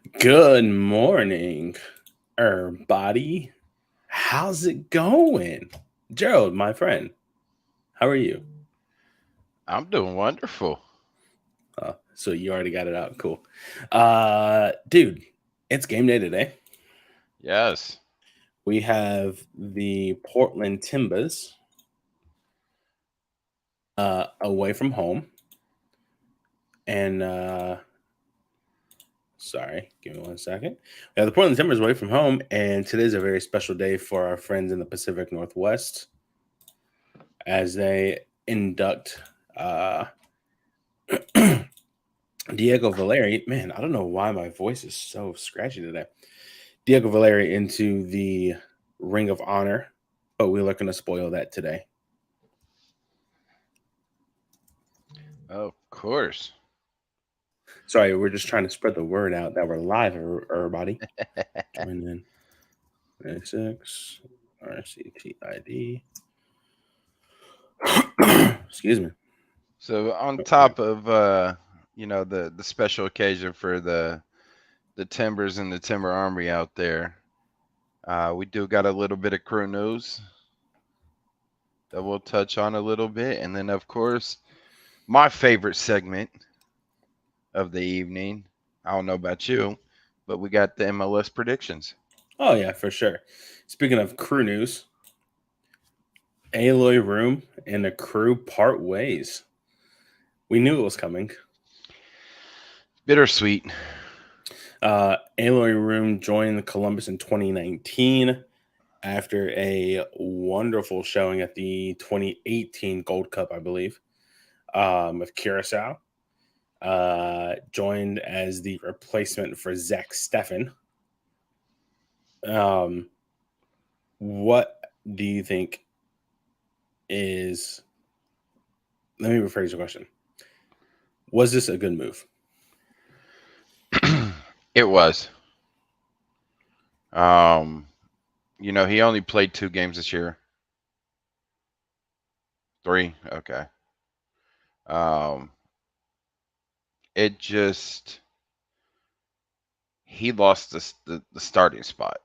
Good morning, everybody. How's it going? Gerald, my friend, how are you? I'm doing wonderful. So you already got it out. Cool. Dude, it's game day today. Yes. We have the Portland Timbers away from home. And sorry, give me one second. We have the Portland Timbers away from home, and today's a very special day for our friends in the Pacific Northwest as they induct uh Diego Valeri, man, I don't know why my voice is so scratchy today. Diego Valeri into the Ring of Honor, but we're looking to spoil that today. Of course. Sorry, we're just trying to spread the word out that we're live, everybody. Join in. 96 RCTID. Excuse me. So on top of the special occasion for the Timbers and the Timber Army out there, we do got a little bit of crew news that we'll touch on a little bit, and then of course my favorite segment of the evening. I don't know about you, but we got the MLS predictions. Oh, yeah, for sure. Speaking of crew news, Aloy Room and the crew part ways. We knew it was coming. Bittersweet. Aloy Room joined Columbus in 2019 after a wonderful showing at the 2018 Gold Cup, I believe, with Curacao. Joined as the replacement for Zach Steffen. Um, what do you think is? Let me rephrase the question. Was this a good move? It was. Um, he only played 2 games this year. 3. Okay. Um, it just he lost the starting spot.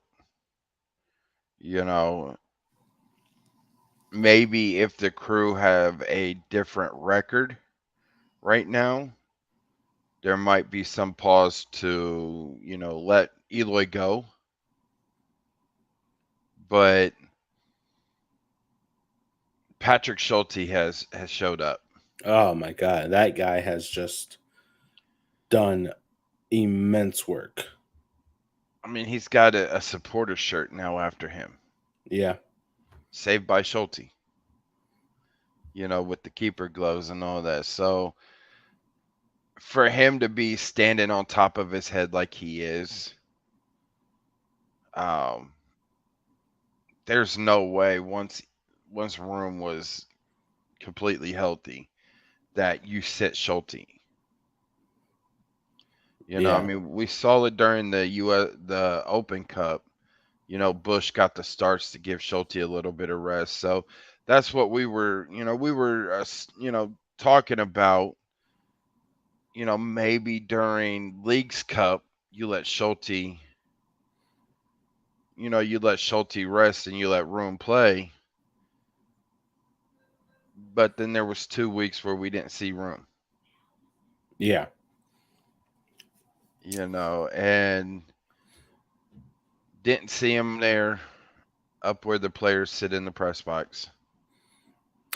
You know, maybe if the crew have a different record right now, there might be some pause to let Eloy go. But Patrick Schulte has showed up. Oh my god, that guy has just done immense work. I mean, he's got a supporter shirt now after him, Yeah, saved by Schulte. With the keeper gloves and all that. So for him to be standing on top of his head like he is, um, there's no way once Room was completely healthy that you sit Schulte. I yeah, mean, we saw it during the Open Cup. Bush got the starts to give Schulte a little bit of rest. So that's what we were talking about. Maybe during League's Cup, you let Schulte rest and you let Room play. But then there was 2 weeks where we didn't see Room, yeah. and didn't see him there up where the players sit in the press box.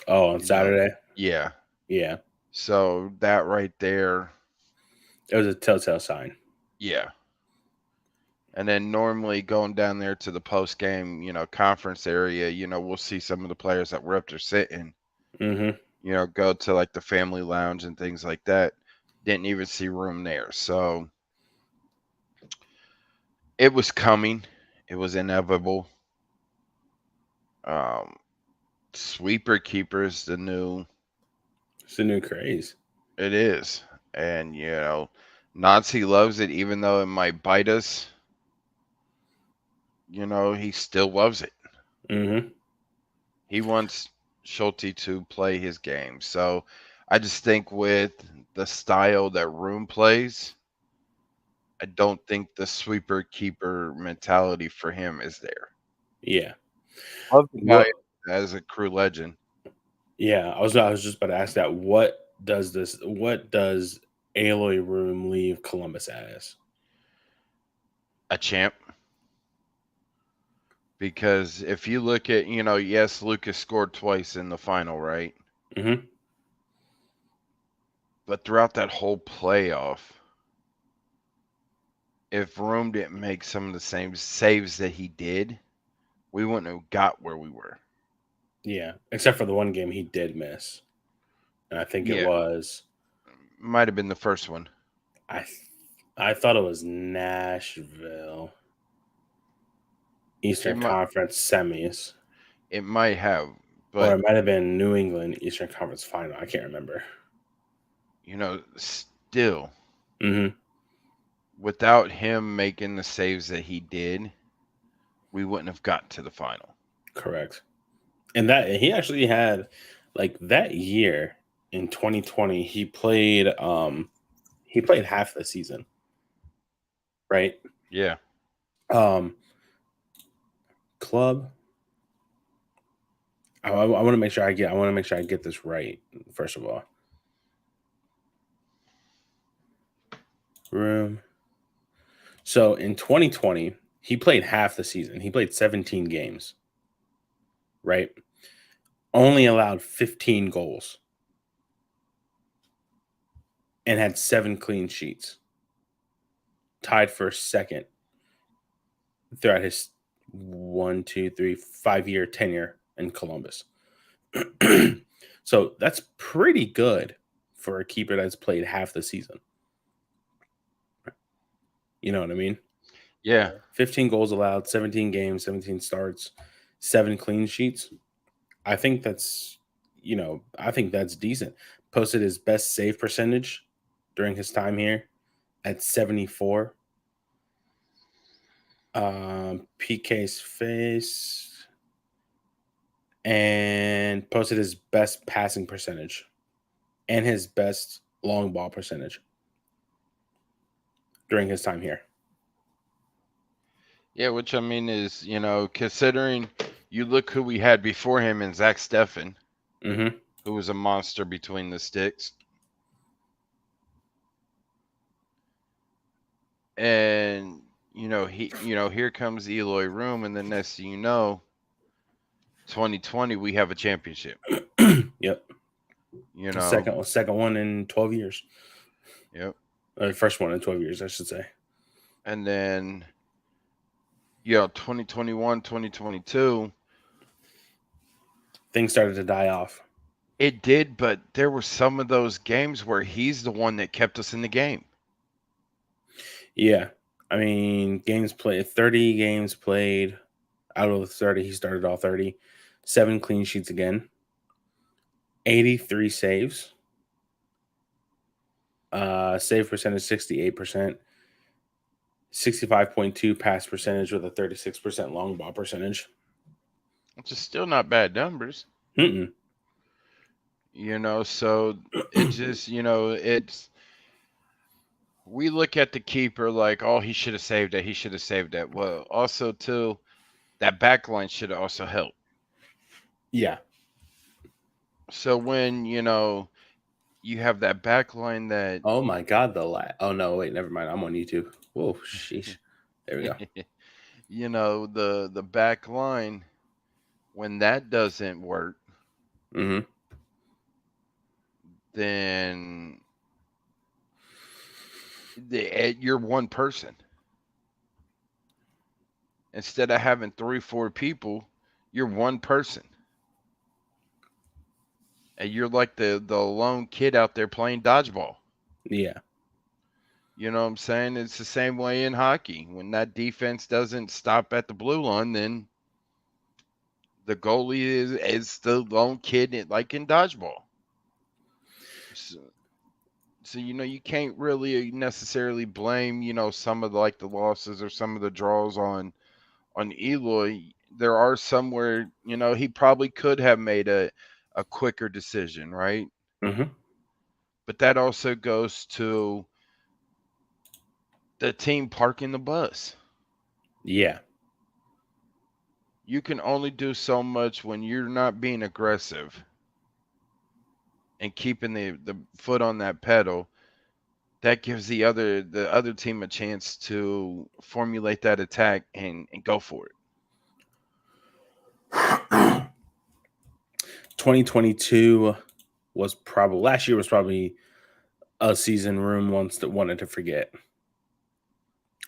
Oh, on You know, Saturday, yeah. yeah, So that right there, it was a telltale sign. yeah. And then normally going down there to the post game, conference area, we'll see some of the players that were up there sitting, Mm-hmm. go to like the family lounge and things like that. Didn't even see Room there. So it was coming. It was inevitable. Um, Sweeper keepers, the new, It's a new craze. it is. And, Nazi loves it, even though it might bite us. He still loves it. Mm-hmm. He wants Schulte to play his game. So I just think with the style that Room plays, I don't think the sweeper keeper mentality for him is there. Yeah. Love the guy What? as a crew legend. Yeah, I was just about to ask that. What does Aloy Room leave Columbus as? A champ. Because if you look at, yes, Lucas scored twice in the final, right? Mm-hmm. But throughout that whole playoff, if Rome didn't make some of the same saves that he did, we wouldn't have got where we were. Yeah, except for the one game he did miss, and I think it Yeah, was might have been the first one. I I thought it was Nashville It Eastern might Conference semis, it might have, or but it might have been New England Eastern Conference final. I can't remember. still Mm-hmm. without him making the saves that he did, we wouldn't have got to the final. Correct. And that he actually had like that year in 2020, he played half the season, right? Yeah. Um Club. I want to make sure I get this right. First of all, room. So in 2020, he played half the season. He played 17 games, right? Only allowed 15 goals and had 7 clean sheets. Tied for second throughout his 5 year tenure in Columbus. So that's pretty good for a keeper that's played half the season. You know what I mean? Yeah. 15 goals allowed, 17 games, 17 starts, 7 clean sheets. I think that's decent. Posted his best save percentage during his time here at 74. PK's face and posted his best passing percentage and his best long ball percentage during his time here. Yeah, which I mean is, considering you look who we had before him in Zach Steffen, Mm-hmm. who was a monster between the sticks. And here comes Eloy Room, and the next thing you know, 2020 we have a championship. Yep. You The know, second one in 12 years. yep. First one in 12 years, I should say. And then 2021, 2022, Things started to die off. it did, but there were some of those games where he's the one that kept us in the game. Yeah. I mean, games played, 30 games played. Out of the 30, he started all 30. 7 clean sheets again. 83 saves. Save percentage 68%. 65.2 pass percentage with a 36% long ball percentage. Which is still not bad numbers. Mm-mm. So it just, it's we look at the keeper like, oh, he should have saved that. He should have saved that. Well, also too, that back line should have also helped. Yeah. So when you have that back line that Oh my God, oh no, wait, never mind. I'm on YouTube. Whoa, sheesh. There we go. the back line, when that doesn't work, Mm-hmm. then you're one person. Instead of having 3, 4 people, you're one person. And you're like the lone kid out there playing dodgeball. Yeah. You know what I'm saying? It's the same way in hockey. When that defense doesn't stop at the blue line, then the goalie is the lone kid, like in dodgeball. So you can't really necessarily blame some of like the losses or some of the draws on Eloy. There are some where he probably could have made a quicker decision, right? Mm-hmm. But that also goes to the team parking the bus. Yeah. You can only do so much when you're not being aggressive and keeping the foot on that pedal. That gives the other team a chance to formulate that attack and go for it. 2022 was probably last year was probably a season Room wants to wanted to forget.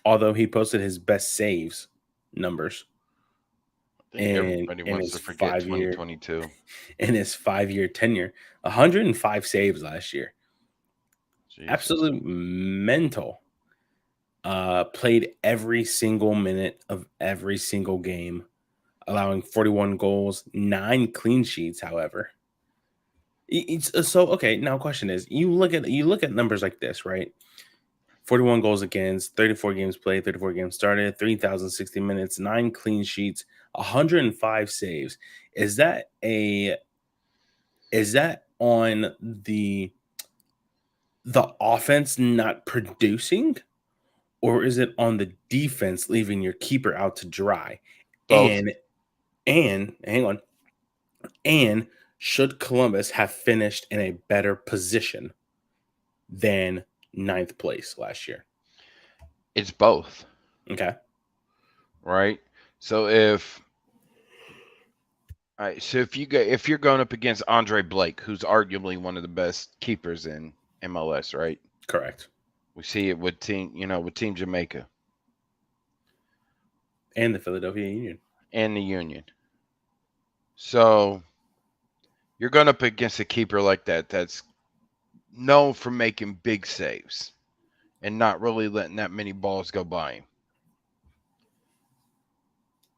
Although he posted his best saves numbers I think everybody in wants his to forget 5 year 2022. in his 5 year tenure. 105 saves last year. Jesus. Absolute mental. Played every single minute of every single game, allowing 41 goals, 9 clean sheets, however. So okay, now question is you look at numbers like this, right? 41 goals against, 34 games played, 34 games started, 3,060 minutes, 9 clean sheets, 105 saves. Is that a is that on the offense not producing, or is it on the defense leaving your keeper out to dry? Both. And hang on, and should Columbus have finished in a better position than ninth place last year? It's both, Okay, right? So if all right, so if you're going up against Andre Blake, who's arguably one of the best keepers in MLS, right? correct. We see it with Team Jamaica And the Philadelphia Union. and the Union. So you're going up against a keeper like that that's known for making big saves and not really letting that many balls go by him.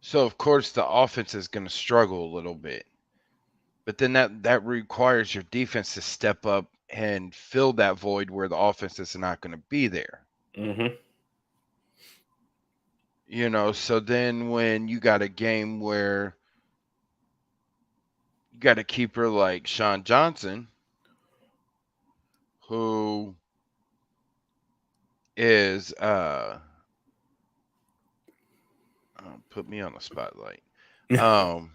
So of course the offense is going to struggle a little bit. But then that requires your defense to step up and fill that void where the offense is not going to be there. Mm-hmm. So then when you got a game where you got a keeper like Sean Johnson, who is put me on the spotlight. Um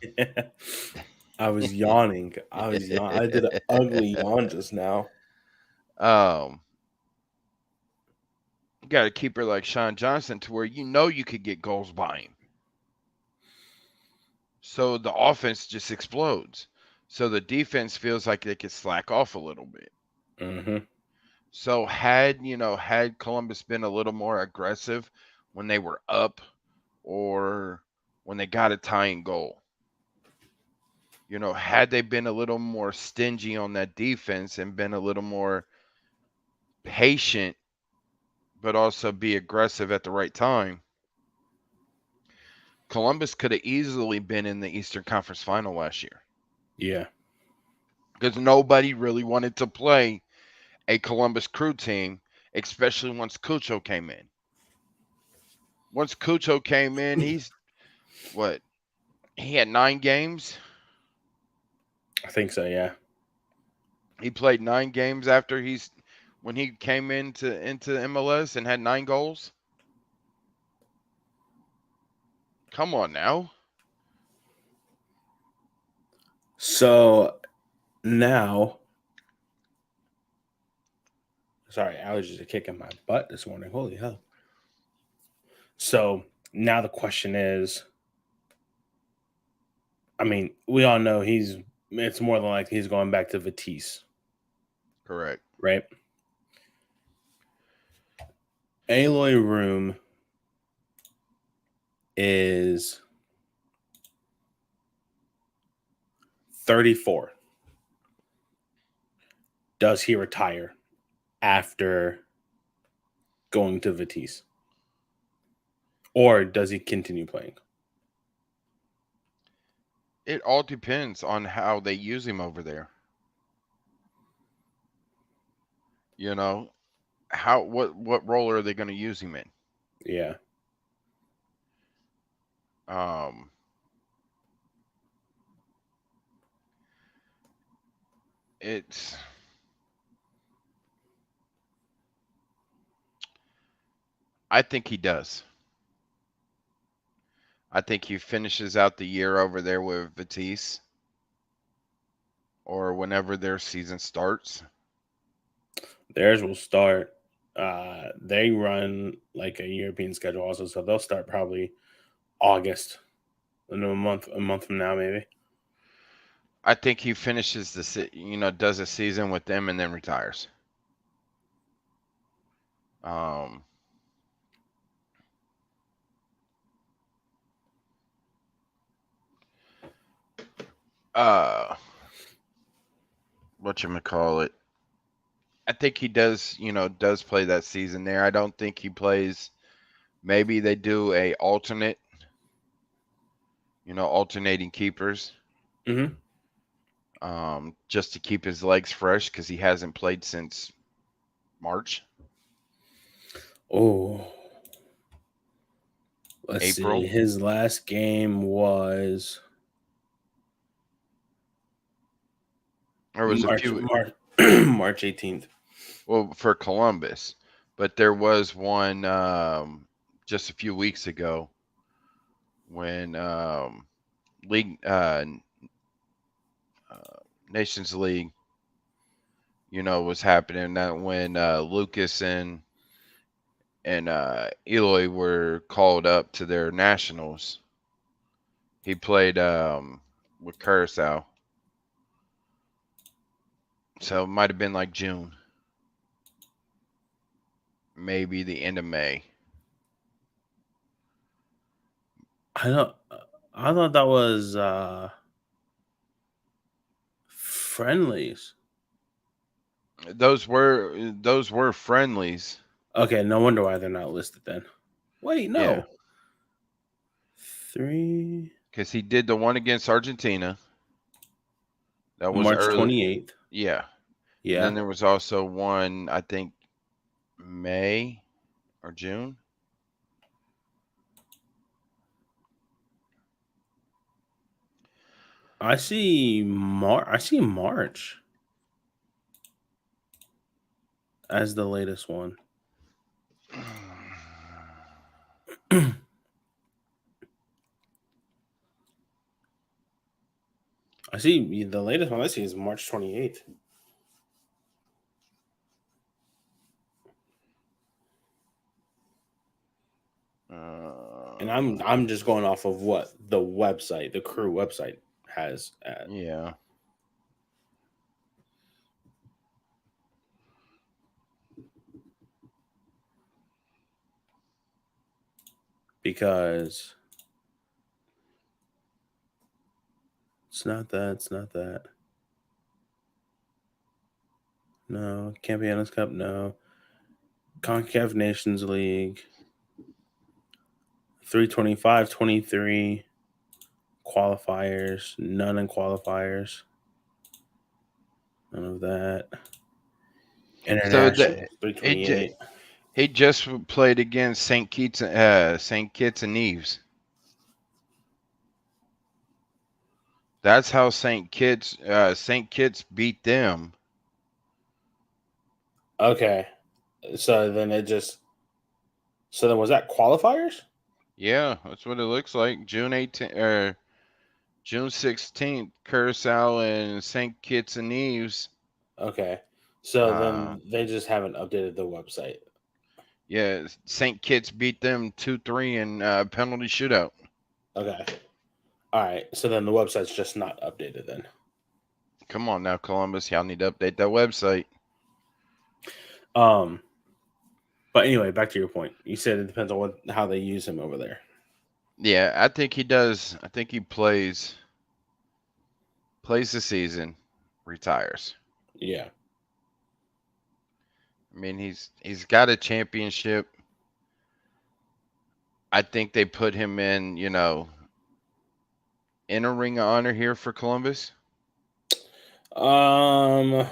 I was yawning. I did an ugly yawn just now. um you got a keeper like Sean Johnson to where you could get goals by him. So the offense just explodes. So the defense feels like they could slack off a little bit. Mm-hmm. So had Columbus been a little more aggressive when they were up or when they got a tying goal, had they been a little more stingy on that defense and been a little more patient, but also be aggressive at the right time, Columbus could have easily been in the Eastern Conference Final last year Yeah. because nobody really wanted to play a Columbus Crew team, especially once Cucho came in. Once Cucho came in, he's what? He had 9 games. I think so. Yeah. He played 9 games after when he came into MLS and had 9 goals. Come on now. So now, sorry, allergies are kicking my butt this morning. Holy hell! So now the question is, I mean, we all know it's more than likely he's going back to Vitesse, Correct. right? Aloy Room is 34. Does he retire after going to Vitesse? Or does he continue playing? It all depends on how they use him over there. You know, what role are they going to use him in? Yeah. Um it's I think he does. I think he finishes out the year over there with Vitesse or whenever their season starts. Theirs will start. They run like a European schedule also, so they'll start probably August, in a month from now, maybe. I think he finishes does a season with them and then retires. Um, uh, what you call it? I think he does, does play that season there. I don't think he plays. Maybe they do a alternate, alternating keepers, Mm-hmm. just to keep his legs fresh because he hasn't played since March, Oh, let's see. April. His last game was There was a March few, March March 18th. well, for Columbus, but there was one just a few weeks ago when league uh, Nations League, was happening. That when Lucas and Eloy were called up to their nationals. He played with Curacao, so it might have been like June, maybe the end of May. I don't. I thought that was friendlies. Those were friendlies. Okay, no wonder why they're not listed then. Wait, Yeah, no. Three because he did the one against Argentina. That was March early. 28th. Yeah, and then Yeah, there was also one I think May or June. I see March as the latest one. I see the latest one I see is March 28th. And Uh, I'm just going off of what the website, the crew website has at, yeah. because it's not that, it's not that. No, Campeones Cup, no. CONCACAF Nations League, 325-23 qualifiers, none in qualifiers. None of that. So International, the he ju- 328. he just played against St. Kitts and Neves. That's how St. Kitts beat them. Okay. So then so then was that qualifiers? Yeah, that's what it looks like. June 18th or June 16th, Curacao and St. Kitts and Neves. Okay. So Uh, then they just haven't updated the website. yeah, St. Kitts beat them 2-3 in penalty shootout. Okay. All right. So then the website's just not updated then. Come on now, Columbus, y'all need to update that website. Um but anyway, back to your point. You said it depends on how they use him over there. Yeah, I think he does. I think he plays the season, retires. Yeah. I mean, he's got a championship. I think they put him in a ring of honor here for Columbus. Um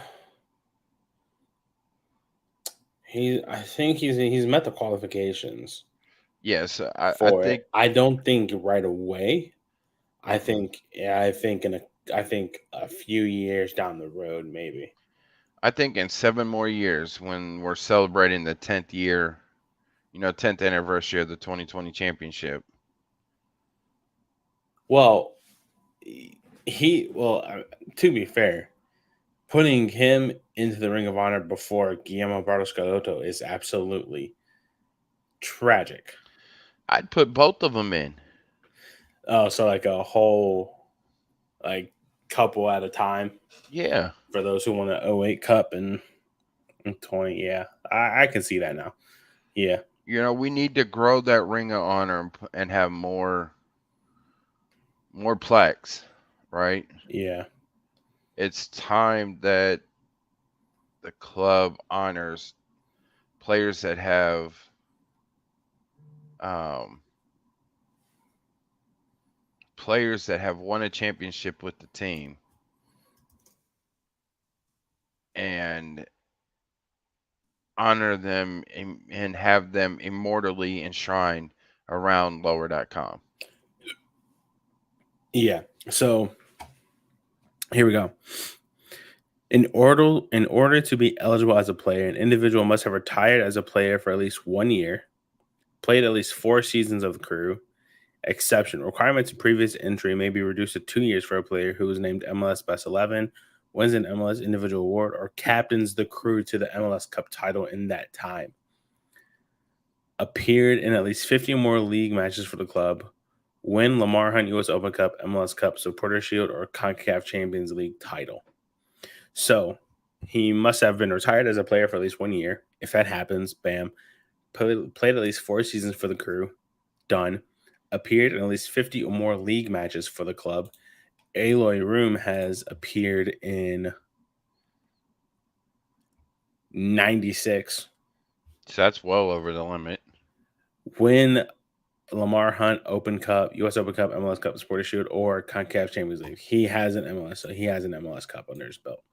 I think he's met the qualifications Yes, I for think. it. I don't think right away. Mm-mm. I think a few years down the road maybe. I think in 7 more years, when we're celebrating the 10th year 10th anniversary of the 2020 championship. Well, to be fair, putting him into the Ring of Honor before Guillermo Barros Scalotto is absolutely tragic. I'd put both of them in. Oh, so like a whole like couple at a time Yeah. for those who want an '08 Cup and 20. Yeah, I can see that now. Yeah, We need to grow that Ring of Honor and have more plaques, right? yeah, It's time that the club honors players that have um, won a championship with the team and honor them and have them immortally enshrined around lower.com. yeah. So here we go. In order to be eligible as a player, an individual must have retired as a player for at least 1 year, played at least 4 seasons of the crew. Exception: requirements of previous entry may be reduced to 2 years for a player who is named MLS Best 11, wins an MLS individual award, or captains the crew to the MLS Cup title in that time. Appeared in at least 50 or more league matches for the club. Win Lamar Hunt US Open Cup, MLS Cup, Supporter Shield, or CONCACAF Champions League title. So he must have been retired as a player for at least 1 year. If that happens, bam. Played at least 4 seasons for the crew. Done. Appeared in at least 50 or more league matches for the club. Aloy Room has appeared in 96. So that's well over the limit. Win Lamar Hunt Open Cup, US Open Cup, MLS Cup, Supporter Shield, or CONCACAF Champions League. He has an MLS, so he has an MLS Cup under his belt.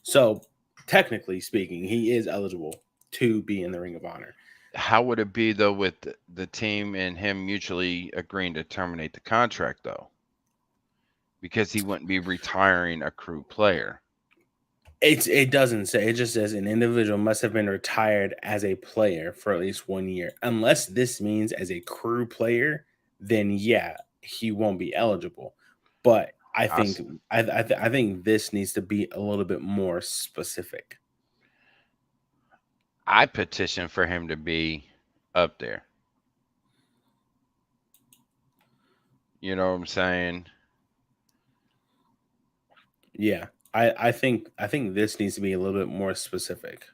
So technically speaking, he is eligible to be in the Ring of Honor. How would it be though with the team and him mutually agreeing to terminate the contract though? Because he wouldn't be retiring a crew player. It doesn't say. It just says an individual must have been retired as a player for at least 1 year. Unless this means as a crew player, then yeah, he won't be eligible. But I I, think s- I think this needs to be a little bit more specific. I petition for him to be up there. You know what I'm saying? Yeah, I think this needs to be a little bit more specific,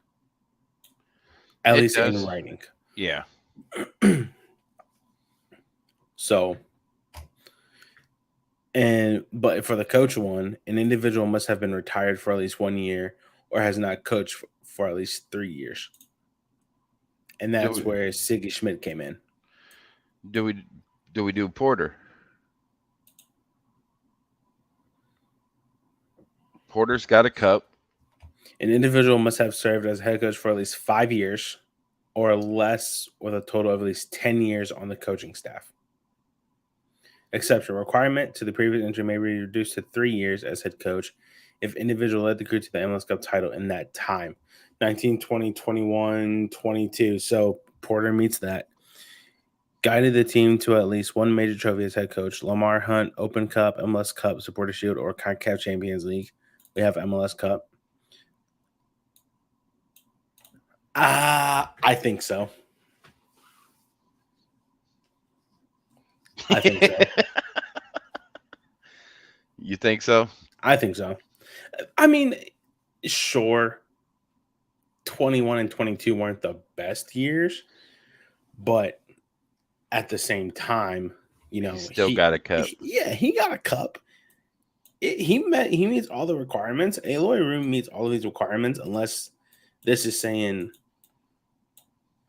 at It least in does. writing. Yeah. So, but for the coach one, an individual must have been retired for at least 1 year or has not coached for at least 3 years. And Do that's we where Siggy Schmidt came in. do we do we do Porter? Porter's got a cup. An individual must have served as head coach for at least 5 years or less, with a total of at least 10 years on the coaching staff. Exception: requirement to the previous entry may be reduced to 3 years as head coach if individual led the crew to the MLS Cup title in that time. 19, 20, 21, 22. So Porter meets that. Guided the team to at least one major trophy as head coach. Lamar Hunt, Open Cup, MLS Cup, Supporter Shield, or CONCACAF Champions League. We have MLS Cup. I think so. I think so. You think so? I think so. I mean, sure, 21 and 22 weren't the best years, but at the same time, He's still got a cup. yeah, he got a cup. He meets all the requirements. Aloy Room meets all of these requirements, unless this is saying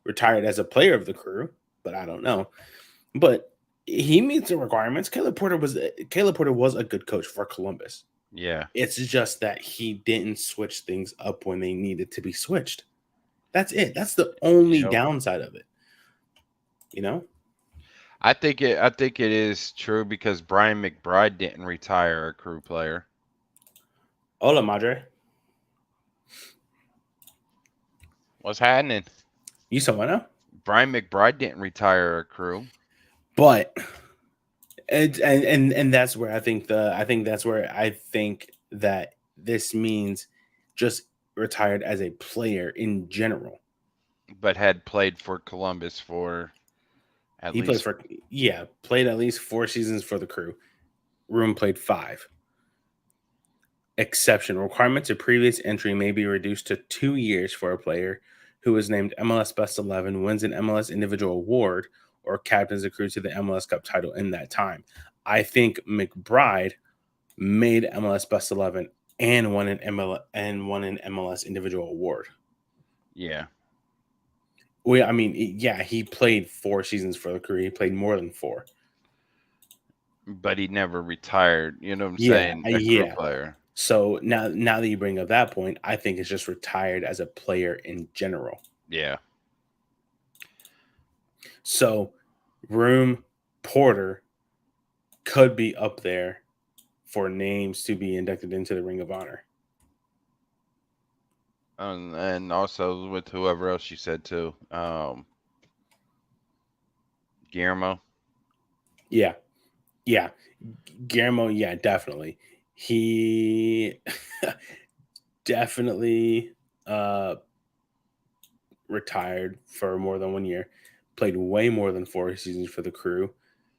retired as a player of the crew, but I don't know. But he meets the requirements. Caleb Porter was a good coach for Columbus. Yeah. It's just that he didn't switch things up when they needed to be switched. That's it. That's the only Yep. downside of it. You know? I think it is true because Brian McBride didn't retire a crew player. Hola, Madre. What's happening? You someone now? Brian McBride didn't retire a crew. But and that's where I think that this means just retired as a player in general. But had played for Columbus for at He played least. for played at least 4 seasons for the crew. Room played 5. Exception: requirement to previous entry may be reduced to 2 years for a player who is named MLS Best 11, wins an MLS individual award, or captains a crew to the MLS Cup title in that time. I think McBride made MLS Best 11 and won an MLS individual award. Yeah, Well, I mean, yeah, he played 4 seasons for the crew. He played more than 4. but he never retired. You know what I'm Yeah, saying? A crew yeah. player. So now that you bring up that point, I think it's just retired as a player in general. Yeah. So Room, Porter could be up there for names to be inducted into the Ring of Honor. And also with whoever else you said too. Guillermo. Yeah, yeah, Guillermo. Yeah, definitely. He definitely uh, retired for more than 1 year. Played way more than 4 seasons for the crew.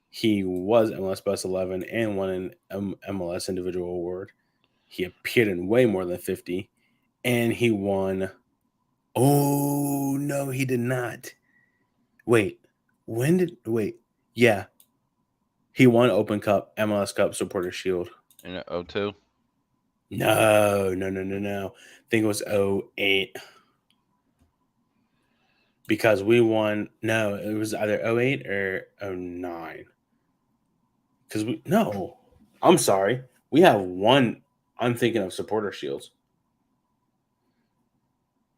He was MLS Best 11 and won an MLS Individual Award. He appeared in way more than 50, and he won. Oh no, he did not. Wait, wait? Yeah, he won Open Cup, MLS Cup, Supporter Shield. In 02. No, no, no, no, no. I think it was 08. Because we won. No, it was either 08 or 09. Because no, I'm sorry. We have one. I'm thinking of Supporter Shields.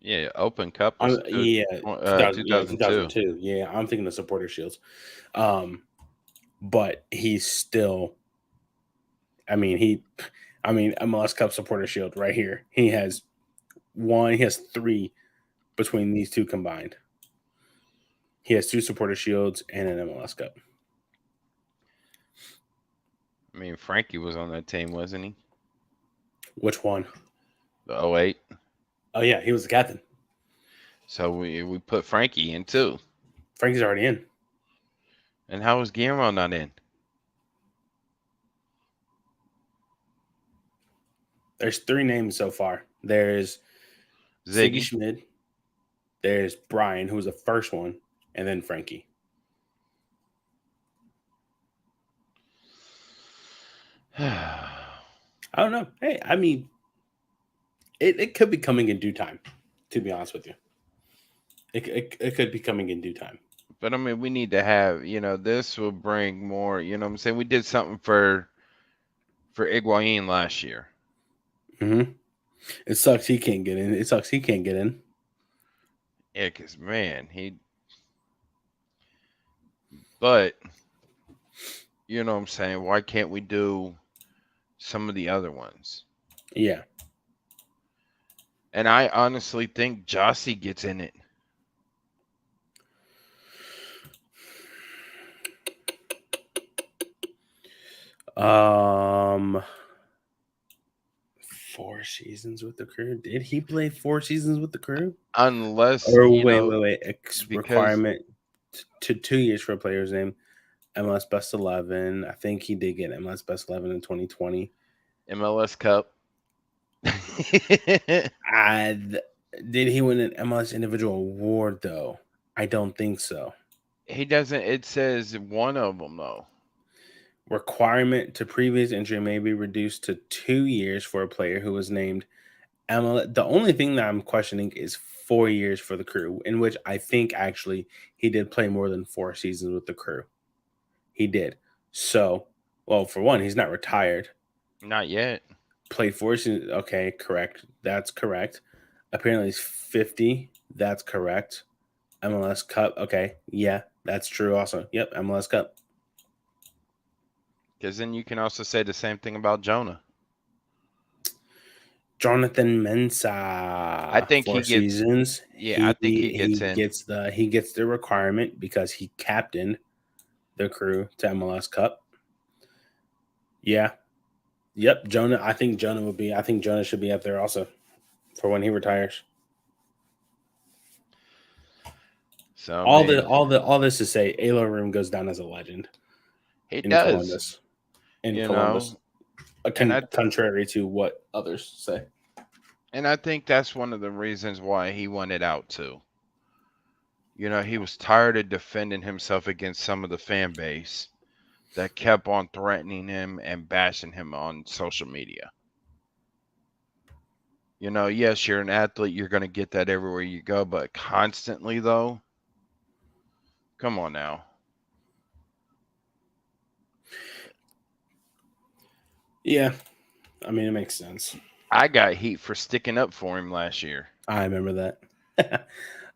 Yeah, Open Cup was Yeah, 2000, yeah, 2002. 2002. Yeah, I'm thinking of Supporter Shields. Um, but he's still. I mean, MLS Cup Supporter Shield right here. He has one. He has 3 between these two combined. He has 2 Supporter Shields and an MLS Cup. I mean, Frankie was on that team, wasn't he? Which one? The 08. Oh yeah, he was the captain. So we put Frankie in too. Frankie's already in. And how was Guillermo not in? There's 3 names so far. There's Siggy Ziggy. Schmid. There's Brian, who was the first one, and then Frankie. I don't know. Hey, I mean, it could be coming in due time, to be honest with you. It could be coming in due time. But I mean, we need to have, this will bring more, you know what I'm saying? We did something for Higuain last year. Mm-hmm. It sucks he can't get in. It sucks he can't get in. Yeah, cuz man, but you know what I'm saying? Why can't we do some of the other ones? Yeah. And I honestly think Jossie gets in it. Um, 4 seasons with the crew. Did he play 4 seasons with the crew? Unless, Or wait. because Requirement to 2 years for a player's name. MLS Best 11. I think he did get MLS Best 11 in 2020. MLS Cup. Did he win an MLS individual award though? I don't think so. He doesn't. It says one of them though. Requirement to previous entry may be reduced to 2 years for a player who was named MLS. The only thing that I'm questioning is 4 years for the crew, in which I think actually he did play more than 4 seasons with the crew. He did. So, well, for one, he's not retired. Not yet. Played 4 seasons. Okay, correct. That's correct. Apparently, he's 50. That's correct. MLS Cup. Okay, yeah, that's true. Also, yep, MLS Cup. Because then you can also say the same thing about Jonah. Jonathan I Mensah, think he 4 gets. seasons. Yeah, I think he gets in. He gets the requirement because he captained the Crew to MLS Cup. Yeah. Yep, Jonah. I think Jonah should be up there also for when he retires. So I mean, All this to say, Ayla Room goes down as a legend he in does. Columbus. In You Columbus, know, and contrary to what others say. I think that's one of the reasons why he wanted out too. You know, he was tired of defending himself against some of the fan base that kept on threatening him and bashing him on social media. You know, yes, you're an athlete, you're going to get that everywhere you go, but constantly though, come on now. Yeah, I mean it makes sense. I got heat for sticking up for him last year. I remember that.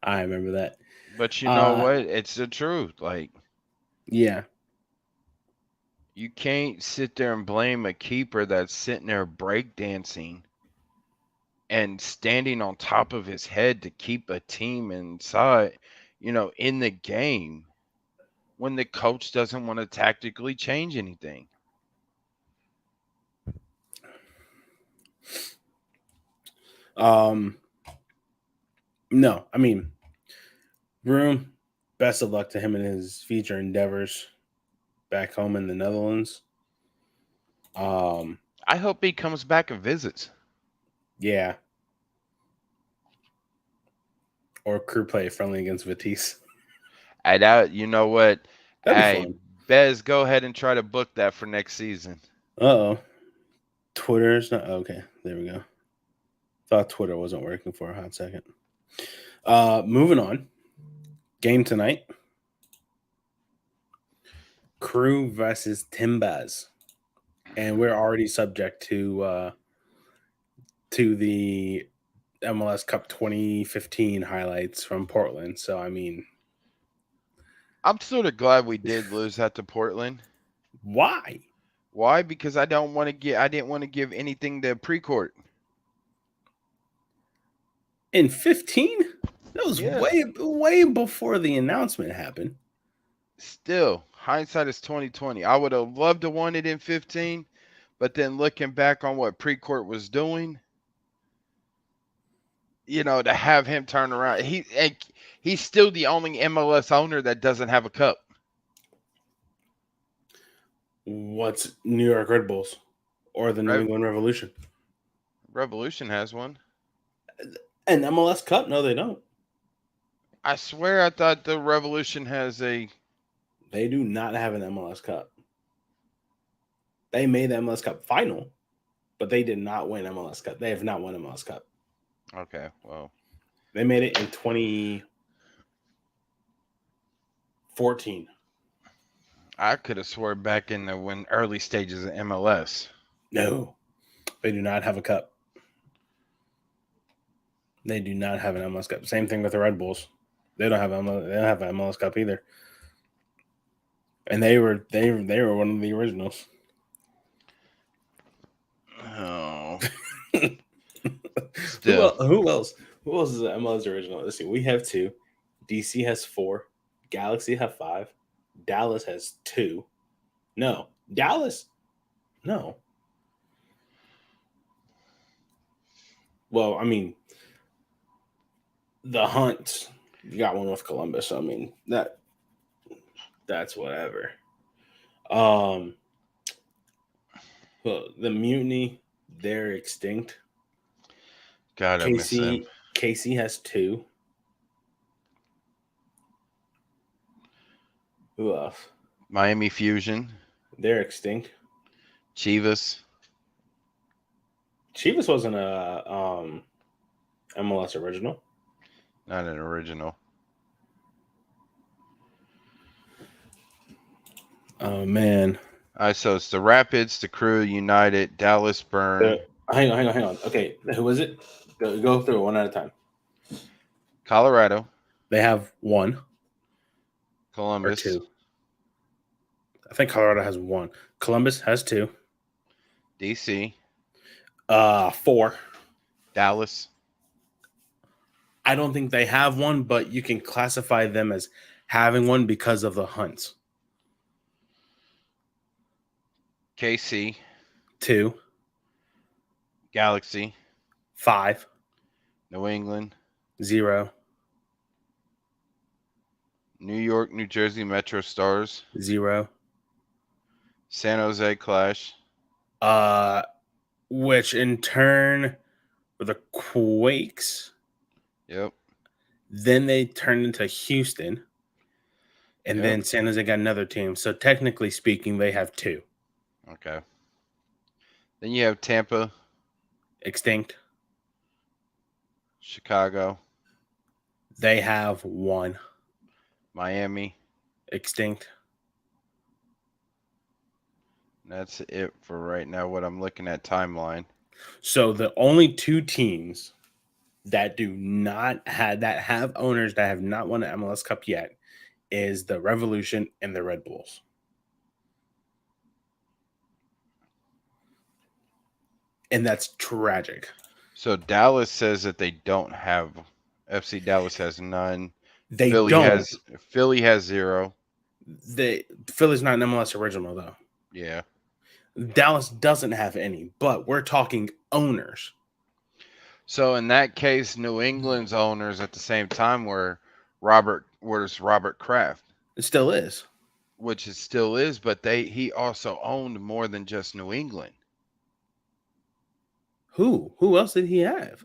I remember that. But you know Uh, what? It's the truth. Like, yeah, you can't sit there and blame a keeper that's sitting there breakdancing and standing on top of his head to keep a team inside, in the game when the coach doesn't want to tactically change anything. um, no, I mean, Room. Best of luck to him in his future endeavors back home in the Netherlands. Um, I hope he comes back and visits. yeah, or Crew play friendly against Vitesse. I doubt, you know what? That'd be Hey, fun. Bez, go ahead and try to book that for next season. Oh, Twitter's not okay. There we go. Thought Twitter wasn't working for a hot second. Moving on. Game tonight. Crew versus Timbers, and we're already subject to the MLS Cup 2015 highlights from Portland. So I mean, I'm sort of glad we did lose that to Portland. why Why? Because I didn't want to give anything to Precourt. in 15? That was Yeah. way before the announcement happened. Still, hindsight is 2020. I would have loved to won it in 15, but then looking back on what Precourt was doing, to have him turn around, he's still the only MLS owner that doesn't have a cup. What's New York Red Bulls or the New Rev- England Revolution? Revolution has one. An MLS Cup? No, they don't. I swear I thought the Revolution has a. They do not have an MLS Cup. They made the MLS Cup final, but they did not win MLS Cup. They have not won MLS Cup. Okay, well. They made it in 2014. I could have swore back in the when early stages of MLS. No, they do not have a cup. They do not have an MLS Cup. Same thing with the Red Bulls. They don't have MLS, they don't have an MLS Cup either. And they were one of the originals. Oh. Still. Who else? Who else is an MLS original? Let's see. We have 2. DC has 4. Galaxy have 5. Dallas has 2. No, Dallas. No. Well, I mean, the Hunt got one with Columbus. So, I mean that's whatever. Well, the Mutiny, they're extinct. God, I miss him. KC has 2. Who else? Miami Fusion. They're extinct. Chivas. Chivas wasn't a MLS original. Not an original. Oh man. All right, so it's the Rapids, the Crew, United, Dallas Burn, Hang on. Okay, who is it? Go through it one at a time. Colorado, They have 1 or Columbus, 2. I think Colorado has 1. Columbus has 2. DC, 4. Dallas. I don't think they have one, but you can classify them as having one because of the hunts. KC. 2, Galaxy. 5, New England. 0, New York, New Jersey Metro Stars. 0. San Jose Clash. Which in turn were the Quakes. Yep. Then they turned into Houston. And Yep. then San Jose got another team. So technically speaking, they have 2. Okay. Then you have Tampa, Extinct. Chicago, They have 1. Miami. Extinct. That's it for right now. What I'm looking at timeline. So the only 2 teams that do not have owners that have not won an MLS Cup yet is the Revolution and the Red Bulls. And that's tragic. So Dallas says that they don't have. FC Dallas has none. They Philly don't. has 0. Philly's not an MLS original though. Yeah. Dallas doesn't have any, but we're talking owners. So in that case, New England's owners at the same time were Robert Kraft, It still is. which it still is, but he also owned more than just New England. Who? Who else did he have?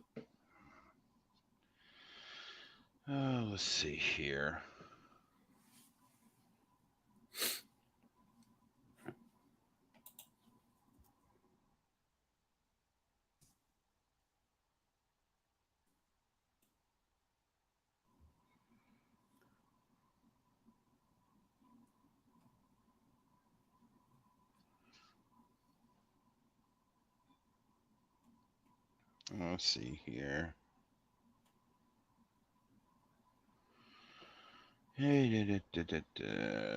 Let's see here. Let's see here.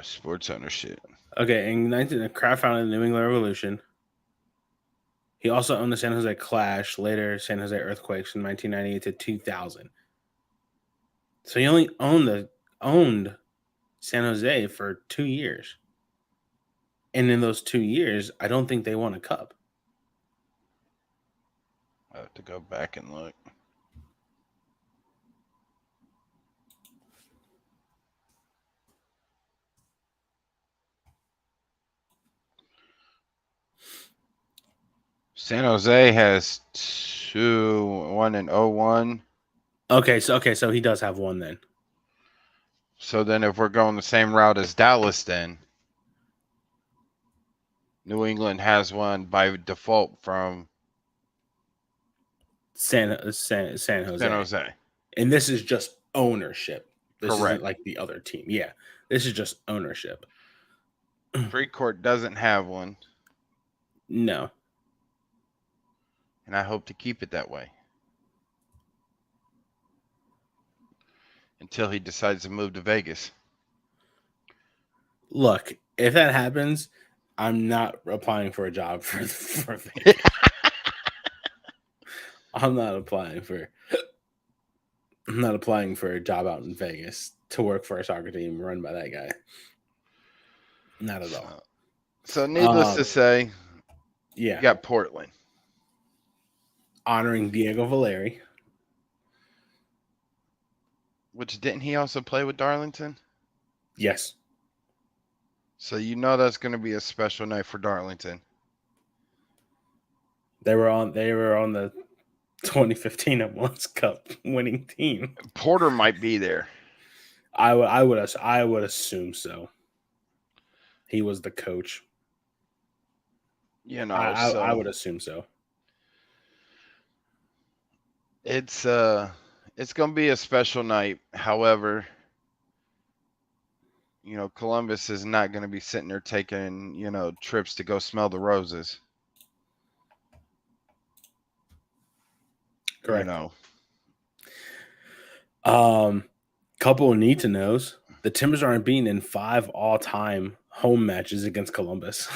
Sports ownership. Okay, in 19, Kraft founded the New England Revolution. He also owned the San Jose Clash, later San Jose Earthquakes from 1998 to 2000. So he only owned San Jose for 2 years. And in those 2 years, I don't think they won a cup. I have to go back and look. San Jose has 1 in 01. Okay, so he does have one then. So then if we're going the same route as Dallas, then New England has one by default from San Jose. San Jose. And this is just ownership. This Correct. isn't like the other team. Yeah. This is just ownership. Freecourt doesn't have one, No. and I hope to keep it that way until he decides to move to Vegas. Look, if that happens, I'm not applying for a job for Vegas. I'm not applying for a job out in Vegas to work for a soccer team run by that guy. Not at all. So needless to say, yeah, you got Portland honoring Diego Valeri. Which didn't he also play with Darlington? Yes. So you know that's going to be a special night for Darlington. They were on the 2015 MLS Cup winning team. Porter might be there. I would assume so. He was the coach. You know, I would assume so. It's going to be a special night. However, you know, Columbus is not going to be sitting there taking, you know, trips to go smell the roses. Correct. You know. Couple of need to knows. The Timbers are unbeaten in 5 all-time home matches against Columbus.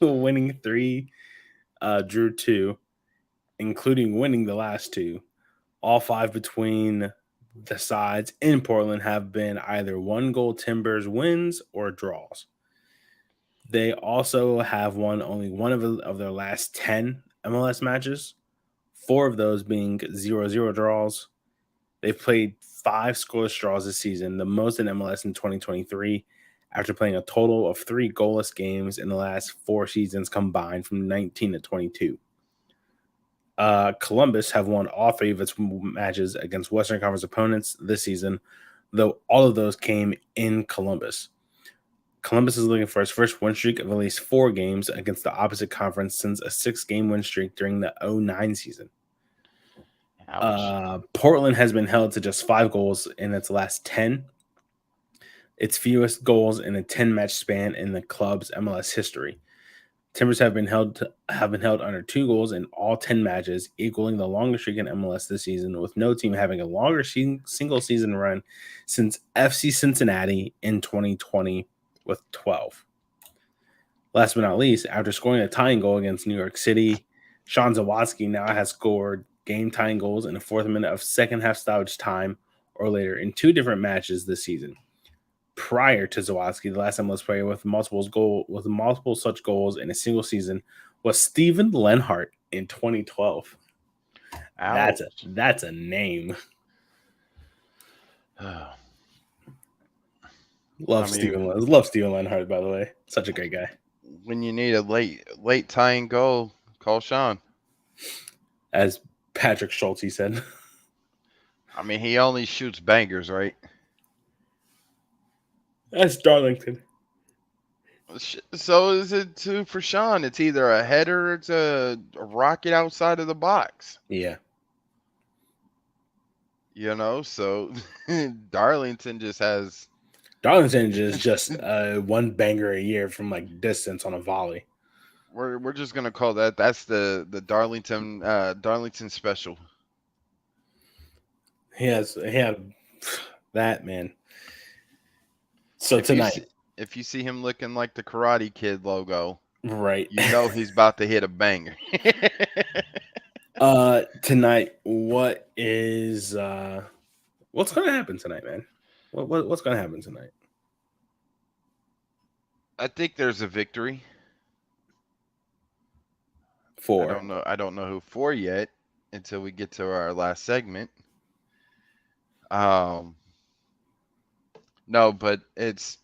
Winning 3, drew 2. including winning the last two. All five between the sides in Portland have been either one goal Timbers wins or draws. They also have won only one of their last 10 MLS matches, four of those being 0-0 draws. They've played five scoreless draws this season, the most in MLS in 2023, after playing a total of three goalless games in the last four seasons combined from 19 to 22. Columbus have won all three of its matches against Western Conference opponents this season, though all of those came in Columbus. Columbus is looking for its first win streak of at least 4 games against the opposite conference since a 6-game win streak during the 09 season. Ouch. Portland has been held to just 5 goals in its last 10. Its fewest goals in a 10-match span in the club's MLS history. Timbers have been held under 2 goals in all 10 matches, equaling the longest streak in MLS this season, with no team having a longer single season run since FC Cincinnati in 2020 with 12. Last but not least, after scoring a tying goal against New York City, Sean Zawadzki now has scored game-tying goals in the 4th minute of second half stoppage time or later in 2 different matches this season. Prior to Zawadzki, the last MLS player with multiple such goals in a single season was Steven Lenhart in 2012. Ouch. That's a name. Love Steven Lenhart, by the way. Such a great guy. When you need a late tying goal, call Sean. As Patrick Schulte said. I mean, he only shoots bangers, right? That's Darlington. So is it too for Sean? It's either a header or it's a rocket outside of the box. Yeah. You know, so Darlington just has. Darlington is just one banger a year from like distance on a volley. We're just gonna call that's the Darlington special. He had that, man. So tonight, if you see him looking like the Karate Kid logo, right? You know he's about to hit a banger. Tonight, what's gonna happen tonight, man? What's gonna happen tonight? I think there's a victory. For I don't know who for yet until we get to our last segment. No, but it's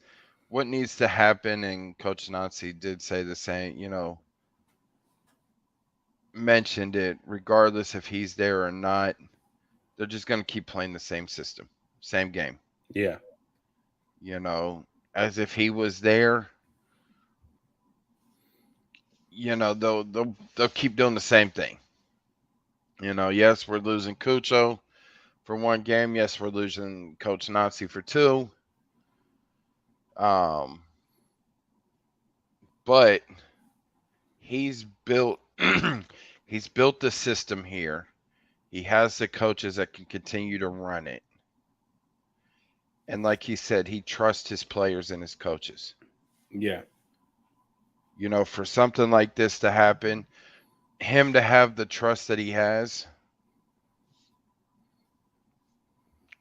what needs to happen, and Coach Nazi did say the same, mentioned it, regardless if he's there or not, they're just going to keep playing the same system, same game. Yeah. As if he was there, they'll keep doing the same thing. Yes, we're losing Cucho for 1 game. Yes, we're losing Coach Nazi for 2. But he's built the system here. He has the coaches that can continue to run it. And like he said, he trusts his players and his coaches. Yeah. For something like this to happen, him to have the trust that he has,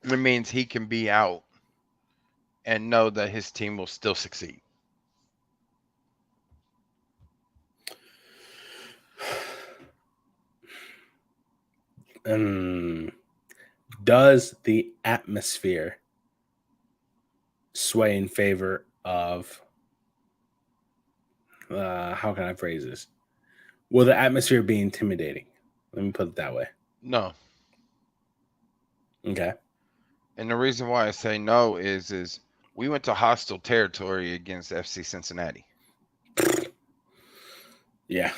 it means he can be out and know that his team will still succeed. Does the atmosphere sway in favor of how can I phrase this? Will the atmosphere be intimidating? Let me put it that way. No. Okay. And the reason why I say no is we went to hostile territory against FC Cincinnati. Yeah.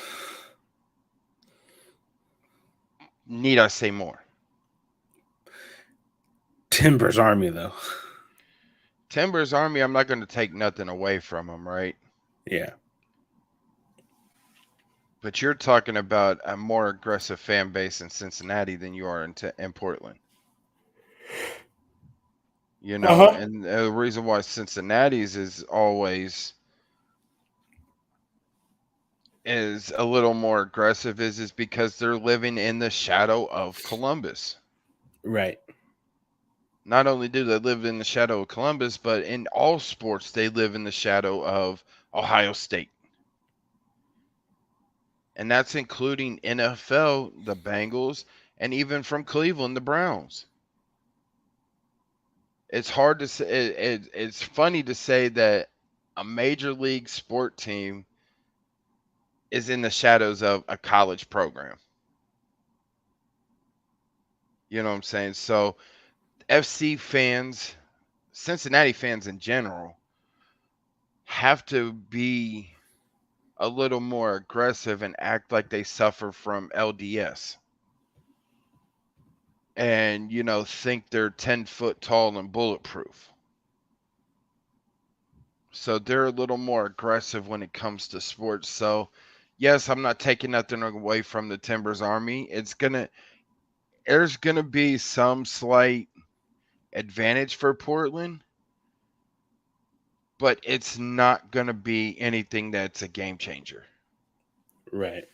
Need I say more? Timbers Army, though. Timbers Army, I'm not going to take nothing away from them, right? Yeah. But you're talking about a more aggressive fan base in Cincinnati than you are in Portland. And the reason why Cincinnati's is always is a little more aggressive is because they're living in the shadow of Columbus. Right. Not only do they live in the shadow of Columbus, but in all sports they live in the shadow of Ohio State. And that's including NFL, the Bengals, and even from Cleveland, the Browns. It's hard to say. It's funny to say that a major league sport team is in the shadows of a college program. You know what I'm saying? So FC fans, Cincinnati fans in general, have to be a little more aggressive and act like they suffer from LDS and, think they're 10 foot tall and bulletproof. So they're a little more aggressive when it comes to sports. So, yes, I'm not taking nothing away from the Timbers Army. There's gonna be some slight advantage for Portland, but it's not gonna be anything that's a game changer. Right.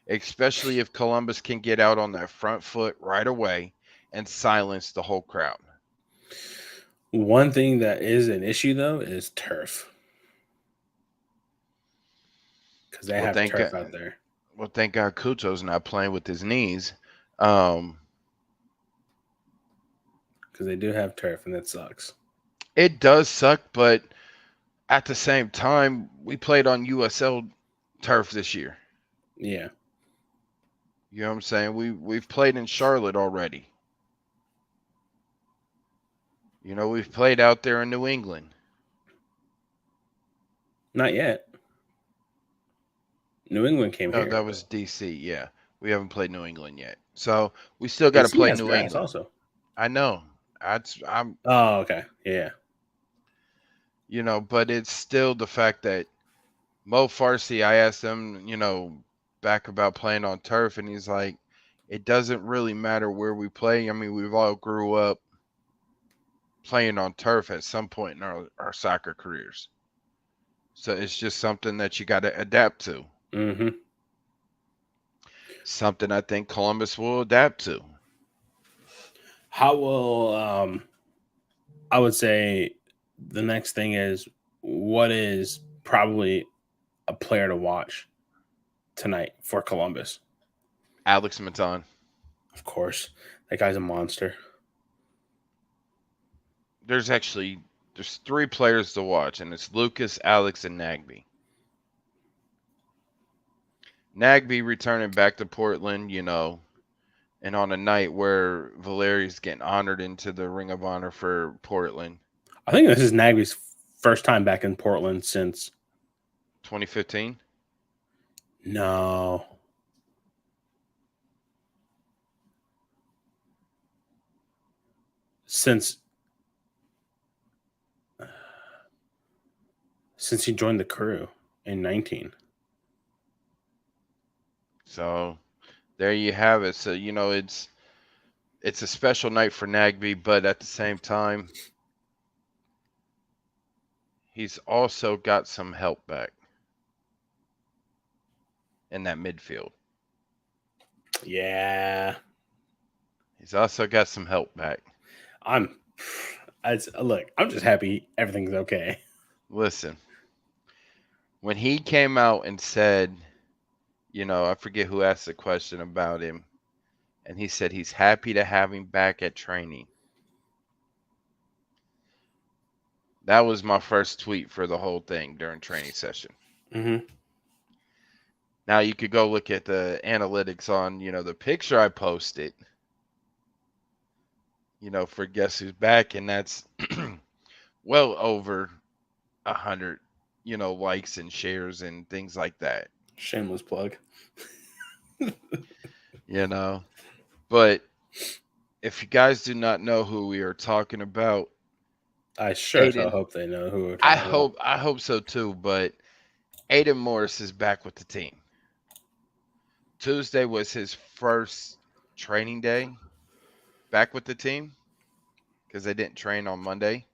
Especially if Columbus can get out on that front foot right away and silence the whole crowd. One thing that is an issue though is turf, because they Well, have thank turf God. out there. Well, thank God Kuto's not playing with his knees. Um, Because they do have turf, and that sucks. it does suck, but at the same time, we played on USL turf this year. Yeah. You know what I'm saying? We've played in Charlotte already. We've played out there in New England. Not yet. New England came Oh, here, that was but DC. Yeah, we haven't played New England yet, so we still got to AC play has New grass England. also. I know. I'm. Oh, okay. Yeah. But it's still the fact that Mo Farsi. I asked him, back about playing on turf, and he's like, it doesn't really matter where we play. I mean, we've all grew up playing on turf at some point in our soccer careers. So it's just something that you got to adapt to. Mm-hmm. Something I think Columbus will adapt to. How will I would say the next thing is, what is probably a player to watch tonight for Columbus? Alex Maton. Of course, that guy's a monster. There's three players to watch, and it's Lucas, Alex, and Nagby. Nagby returning back to Portland, and on a night where Valeri's getting honored into the Ring of Honor for Portland, I think this is Nagy's first time back in Portland since 2015. no, since since he joined the crew in 19. So there you have it. So it's a special night for Nagby, but at the same time, he's also got some help back in that midfield. Yeah, He's also got some help back. I'm. Look, I'm just happy everything's okay. Listen, when he came out and said, I forget who asked the question about him, and he said he's happy to have him back at training. That was my first tweet for the whole thing during training session. Mm-hmm. Now you could go look at the analytics on, the picture I posted, for Guess Who's Back, and that's well over 100, likes and shares and things like that. Shameless plug. You know, but if you guys do not know who we are talking about, I sure as hell Aiden, hope they know who we're I talking about. hope I hope so too. But Aiden Morris is back with the team. Tuesday was his first training day back with the team because they didn't train on Monday.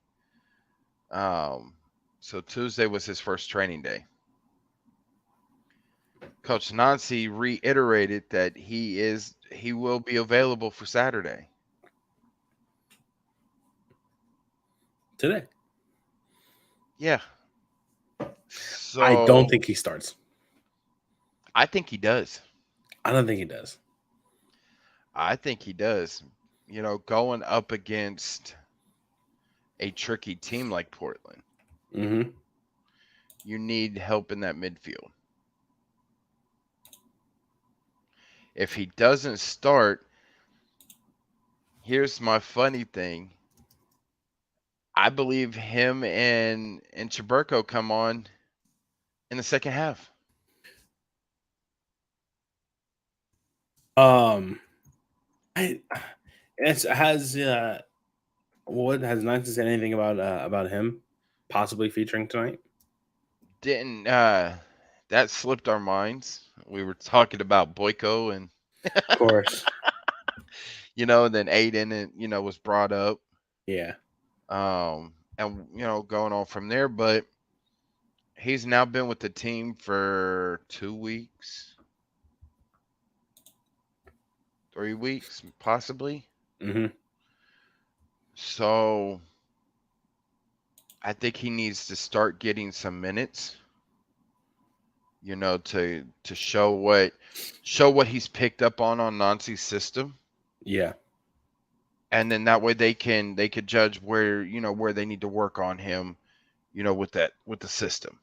Um, so Tuesday was his first training day. Coach Nancy reiterated that he will be available for Saturday. Today. Yeah. I don't So think he starts. I think he does. I don't think he does. I think he does. Going up against a tricky team like Portland, Mm-hmm. you need help in that midfield. If he doesn't start, here's my funny thing. I believe him and Chaburko come on in the second half. Um, I it's has what has not to say anything about him possibly featuring tonight? Didn't that slipped our minds? We were talking about Boyko and Of course. and then Aiden and was brought up. Yeah. And going on from there, but he's now been with the team for 2 weeks, 3 weeks, possibly. Mm-hmm. So I think he needs to start getting some minutes, to show what he's picked up on Nancy's system. Yeah. And then that way they could judge where they need to work on him, with the system.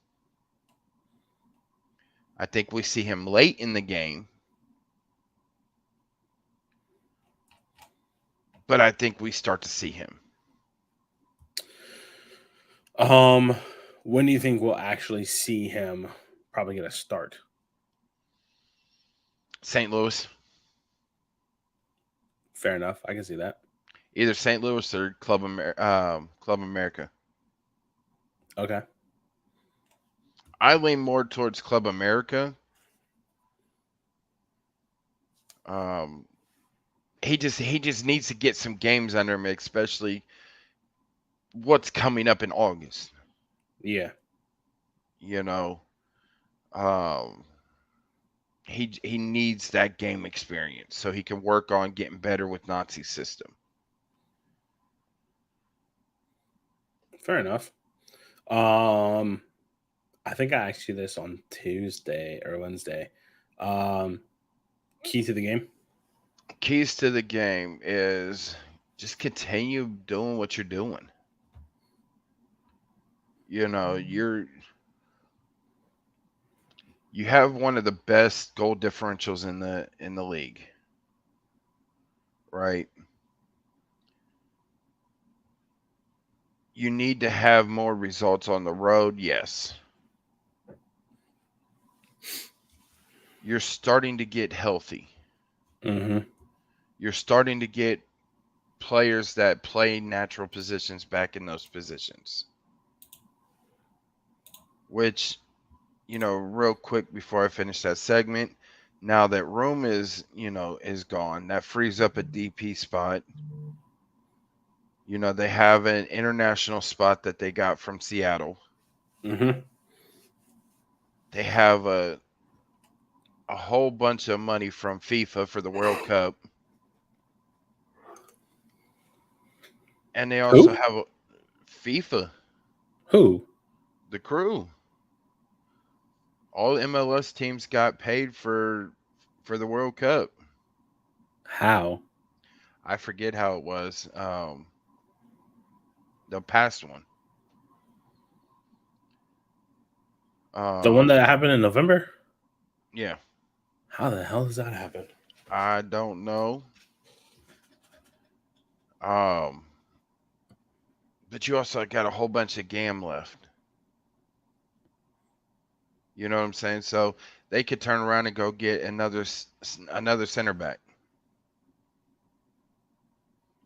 I think we see him late in the game, but I think we start to see him. Um, when do you think we'll actually see him probably get a start? St. Louis, Fair enough. I can see that. either St. Louis or Club America. Okay. I lean more towards Club America. Um, he just needs to get some games under him, especially what's coming up in August. Yeah. You know, um, he needs that game experience so he can work on getting better with Nazi's system. Fair enough. Um, I think I asked you this on Tuesday or Wednesday. Um, key to the game. Keys to the game is just continue doing what you're doing. You know, you have one of the best goal differentials in the league, right? You need to have more results on the road, yes. You're starting to get healthy. Mm-hmm. You're starting to get players that play natural positions back in those positions. Which, real quick before I finish that segment, now that Room is gone, that frees up a DP spot. They have an international spot that they got from Seattle. Mm-hmm. They have a whole bunch of money from FIFA for the World Cup, and they also Who? have FIFA, Who? the crew. All MLS teams got paid for the World Cup. How? I forget how it was. The past one. The one Um, that happened in November? yeah, How the hell does that happen? I don't know. Um, but you also got a whole bunch of GAM left. You know what I'm saying? So they could turn around and go get another center back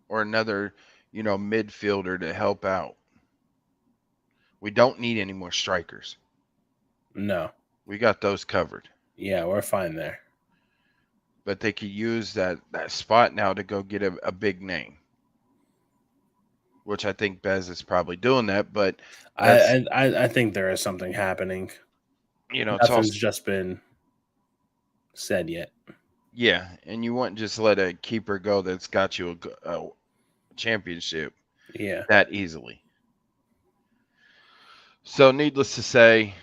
or another, midfielder to help out. We don't need any more strikers. No. We got those covered. Yeah, we're fine there. But they could use that spot now to go get a big name, which I think Bez is probably doing that. But I that's I I I think there is something happening. it's Nothing's also just been. said yet. Yeah, and you wouldn't just let a keeper go that's got you a championship Yeah, that easily. So, needless to say,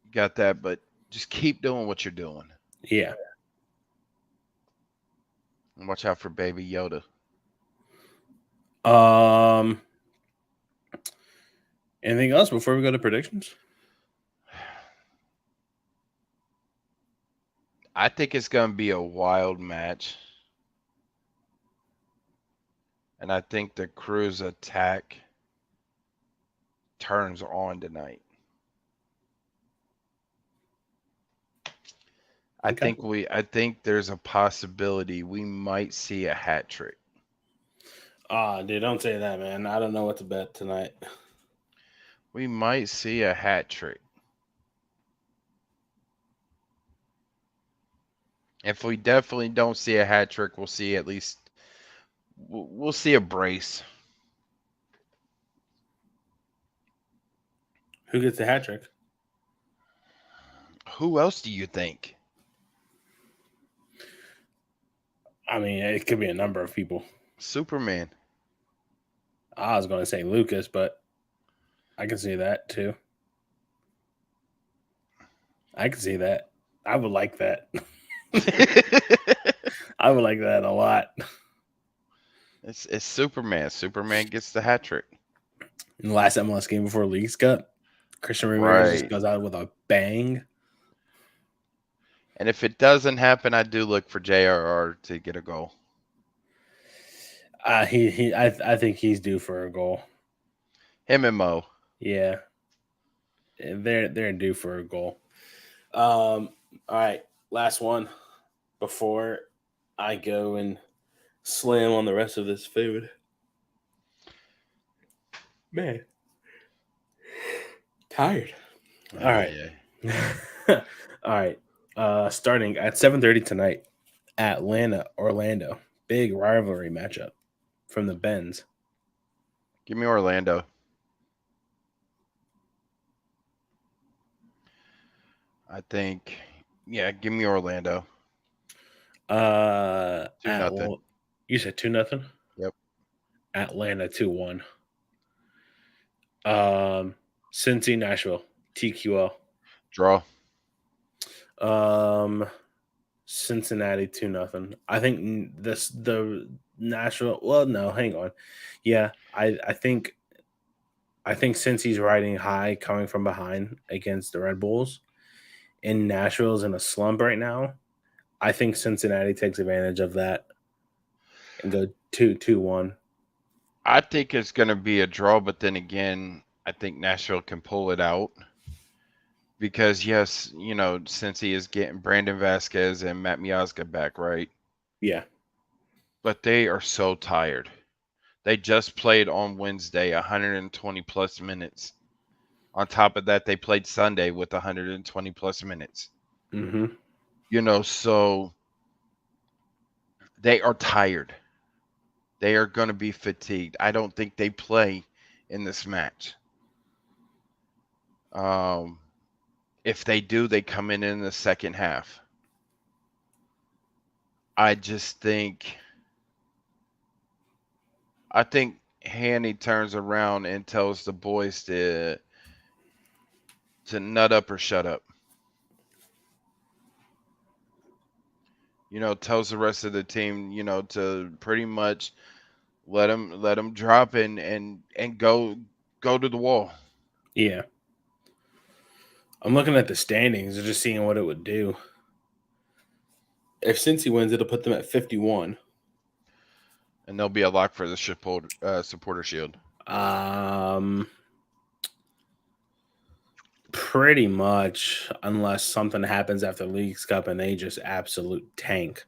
you got that, but just keep doing what you're doing. yeah. And watch out for Baby Yoda. Um, anything else before we go to predictions? I think it's going to be a wild match. And I think the Crew's attack turns on tonight. Okay. I think there's a possibility we might see a hat trick. Dude, don't say that, man. I don't know what to bet tonight. We might see a hat trick. If we definitely don't see a hat trick, we'll see at least we'll see a brace. Who gets the hat trick? Who else do you think? I mean, it could be a number of people. Superman. I was going to say Lucas, but I can see that too. I can see that. I would like that. I would like that a lot. It's Superman. Superman gets the hat trick. In the last MLS game before Leagues Cup, Christian Ramirez just Right. goes out with a bang. And if it doesn't happen, I do look for JRR to get a goal. I think he's due for a goal. Him and Mo. Yeah, they're due for a goal. All right, last one before I go and slam on the rest of this food. Man, tired. All right. Yeah. All right. Starting at 7:30 tonight, Atlanta, Orlando. Big rivalry matchup from the Bens. Give me Orlando. I think. Yeah, give me Orlando. 2-0. You said 2-0? Yep. Atlanta 2-1. Cincy, Nashville, TQL. Draw. Cincinnati 2-0. I think the Nashville. Well, no, hang on. Yeah, I think since he's riding high, coming from behind against the Red Bulls, and Nashville's in a slump right now, I think Cincinnati takes advantage of that and go 2-1. I think it's going to be a draw, but then again, I think Nashville can pull it out because, yes, since he is getting Brandon Vasquez and Matt Miazga back, right? Yeah. But they are so tired. They just played on Wednesday 120 plus minutes. On top of that, they played Sunday with 120 plus minutes. Mm-hmm. So they are tired. They are going to be fatigued. I don't think they play in this match. If they do, they come in the second half. I think Hanny turns around and tells the boys to nut up or shut up. Tells the rest of the team, to pretty much let them drop and go to the wall. Yeah. I'm looking at the standings and just seeing what it would do. If Cincy wins, it'll put them at 51. And they'll be a lock for the supporter shield. Pretty much, unless something happens after Leagues Cup and they just absolute tank.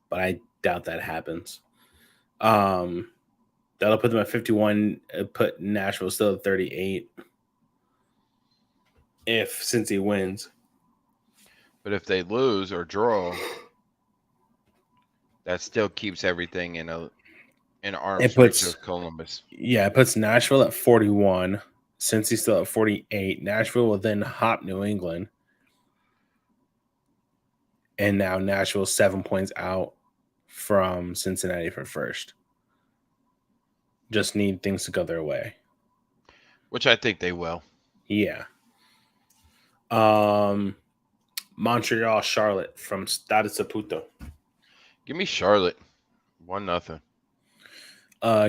But I doubt that happens. That'll put them at 51. Put Nashville still at 38. If Cincy wins. But if they lose or draw, that still keeps everything in arm's reach of Columbus. Yeah, it puts Nashville at 41. Cincy still at 48. Nashville will then hop New England. and now Nashville's 7 points out from Cincinnati for first. Just need things to go their way. which I think they will. Yeah. Um, Montreal, Charlotte from Stade Saputo. Give me Charlotte. 1-0.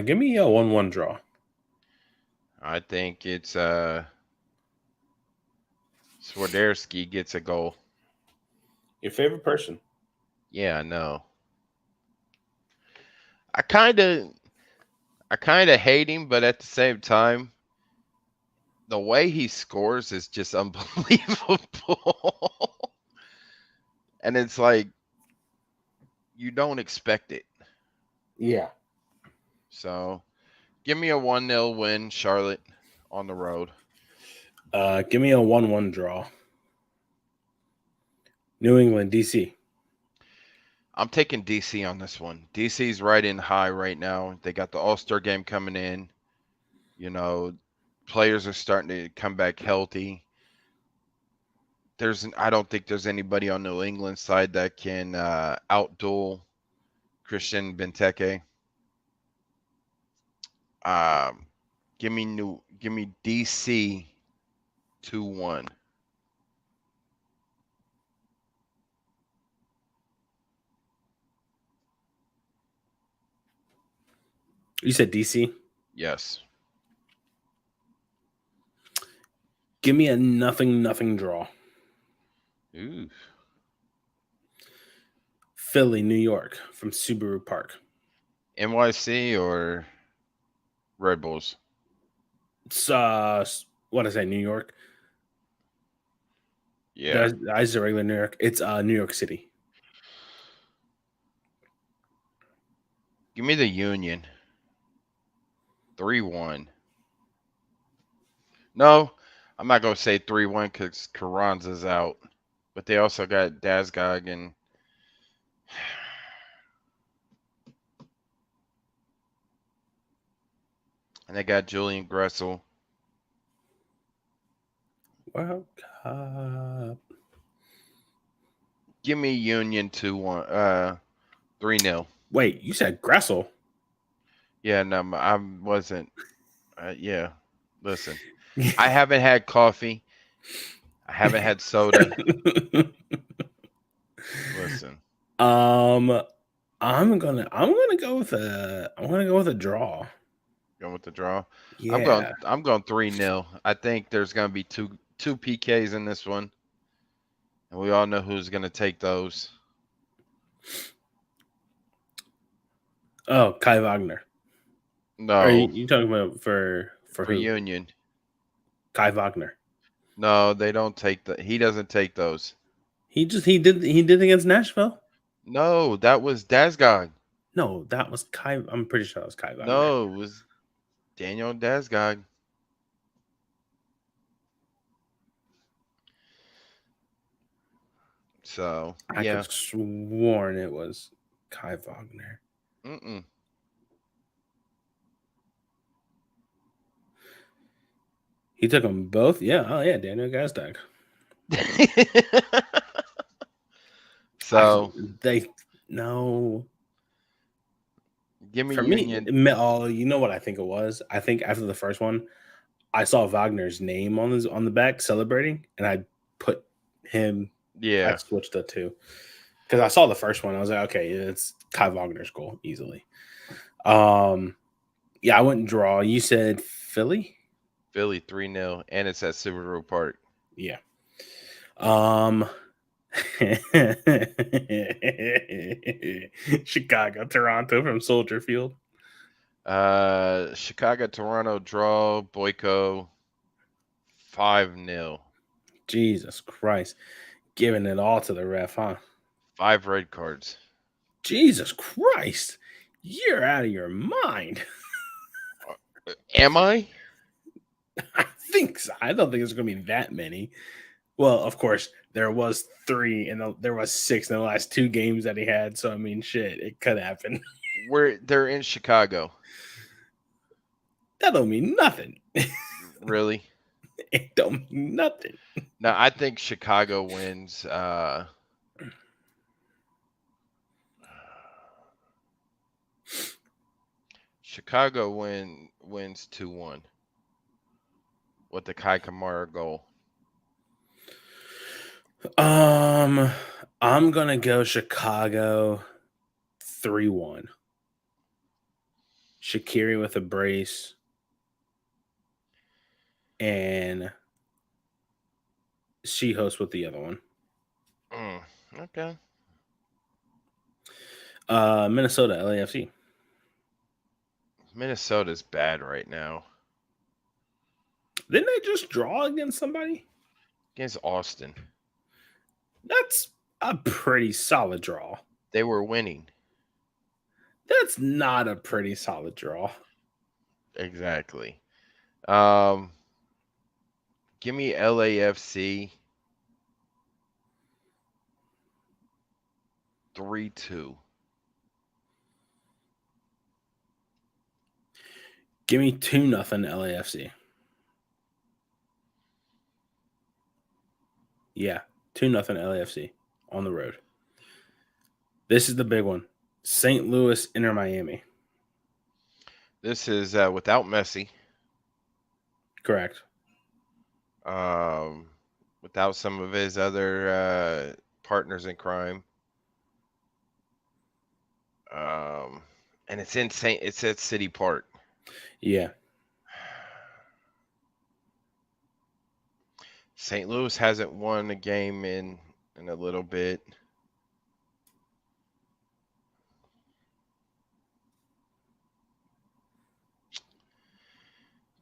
Give me a 1-1 draw. I think it's Swiderski gets a goal. Your favorite person? Yeah, I know. I kind of hate him, but at the same time, the way he scores is just unbelievable. And it's like you don't expect it. Yeah. So, give me a 1-0 win, Charlotte on the road. Give me a 1-1 draw. New England, DC. I'm taking DC on this one. DC's right in high right now. They got the All-Star game coming in. You know, players are starting to come back healthy. I don't think there's anybody on New England side that can outduel Christian Benteke. Um, give me DC 2-1. You said DC? Yes. Give me a 0-0 draw. Ooh. Philly, New York from Subaru Park. NYC or Red Bulls? It's what did I say? New York. Yeah. I said regular New York. It's New York City. Give me the Union. 3-1. No, I'm not gonna say 3-1 because Carranza's out. But they also got Dazgog and they got Julian Gressel. World Cup. Give me Union 2-1. 3-0. Wait, you said Gressel? Yeah, no, I wasn't. Yeah, listen, I haven't had coffee. I haven't had soda. Listen, um, I'm gonna go with a draw. going with the draw. Yeah. I'm going 3-0. I think there's gonna be two PKs in this one, and we all know who's gonna take those. Oh, Kai Wagner. Are No, you talking about for for who? Union. Kai Wagner. No, they don't take the. He doesn't take those. He did against Nashville. No, that was Dazgog. No, that was Kai. I'm pretty sure that was Kai Wagner. No, it was Daniel Dazgog. So I could yeah. have sworn it was Kai Wagner. Mm-mm. He took them both. Yeah. Oh yeah, Daniel Gazdag. So They no. give me For me, Union. oh, you know what I think it was? I think after the first one, I saw Wagner's name on the back celebrating, and I put him. I Yeah. switched the two because I saw the first one. I was like, okay, it's Kai Wagner's goal easily. Yeah, I wouldn't draw. You said Philly. Philly 3-0, and it's at Subaru Park. Yeah. Chicago, Toronto from Soldier Field. Chicago, Toronto draw. Boyko 5-0. Jesus Christ. Giving it all to the ref, huh? 5 red cards. Jesus Christ. You're out of your mind. Am I? I think so. I don't think it's going to be that many. Well, of course, there was 3 and there was 6 in the last 2 games that he had. So, I mean, shit, it could happen. They're in Chicago. That don't mean nothing. Really? It don't mean nothing. No, I think Chicago wins Chicago wins 2-1 with the Kai Kamara goal. I'm gonna go Chicago 3-1. Shaqiri with a brace, and she hosts with the other one. Okay. Minnesota LAFC. Minnesota's bad right now Didn't they just draw against somebody? against Austin. That's a pretty solid draw. They were winning. That's not a pretty solid draw. Exactly. Give me LAFC 3-2. Give me 2-0 LAFC. Yeah, 2-0 LAFC on the road. This is the big one. St. Louis, Inter Miami. This is without Messi. Correct. Without some of his other partners in crime. And it's at City Park. Yeah. St. Louis hasn't won a game in a little bit.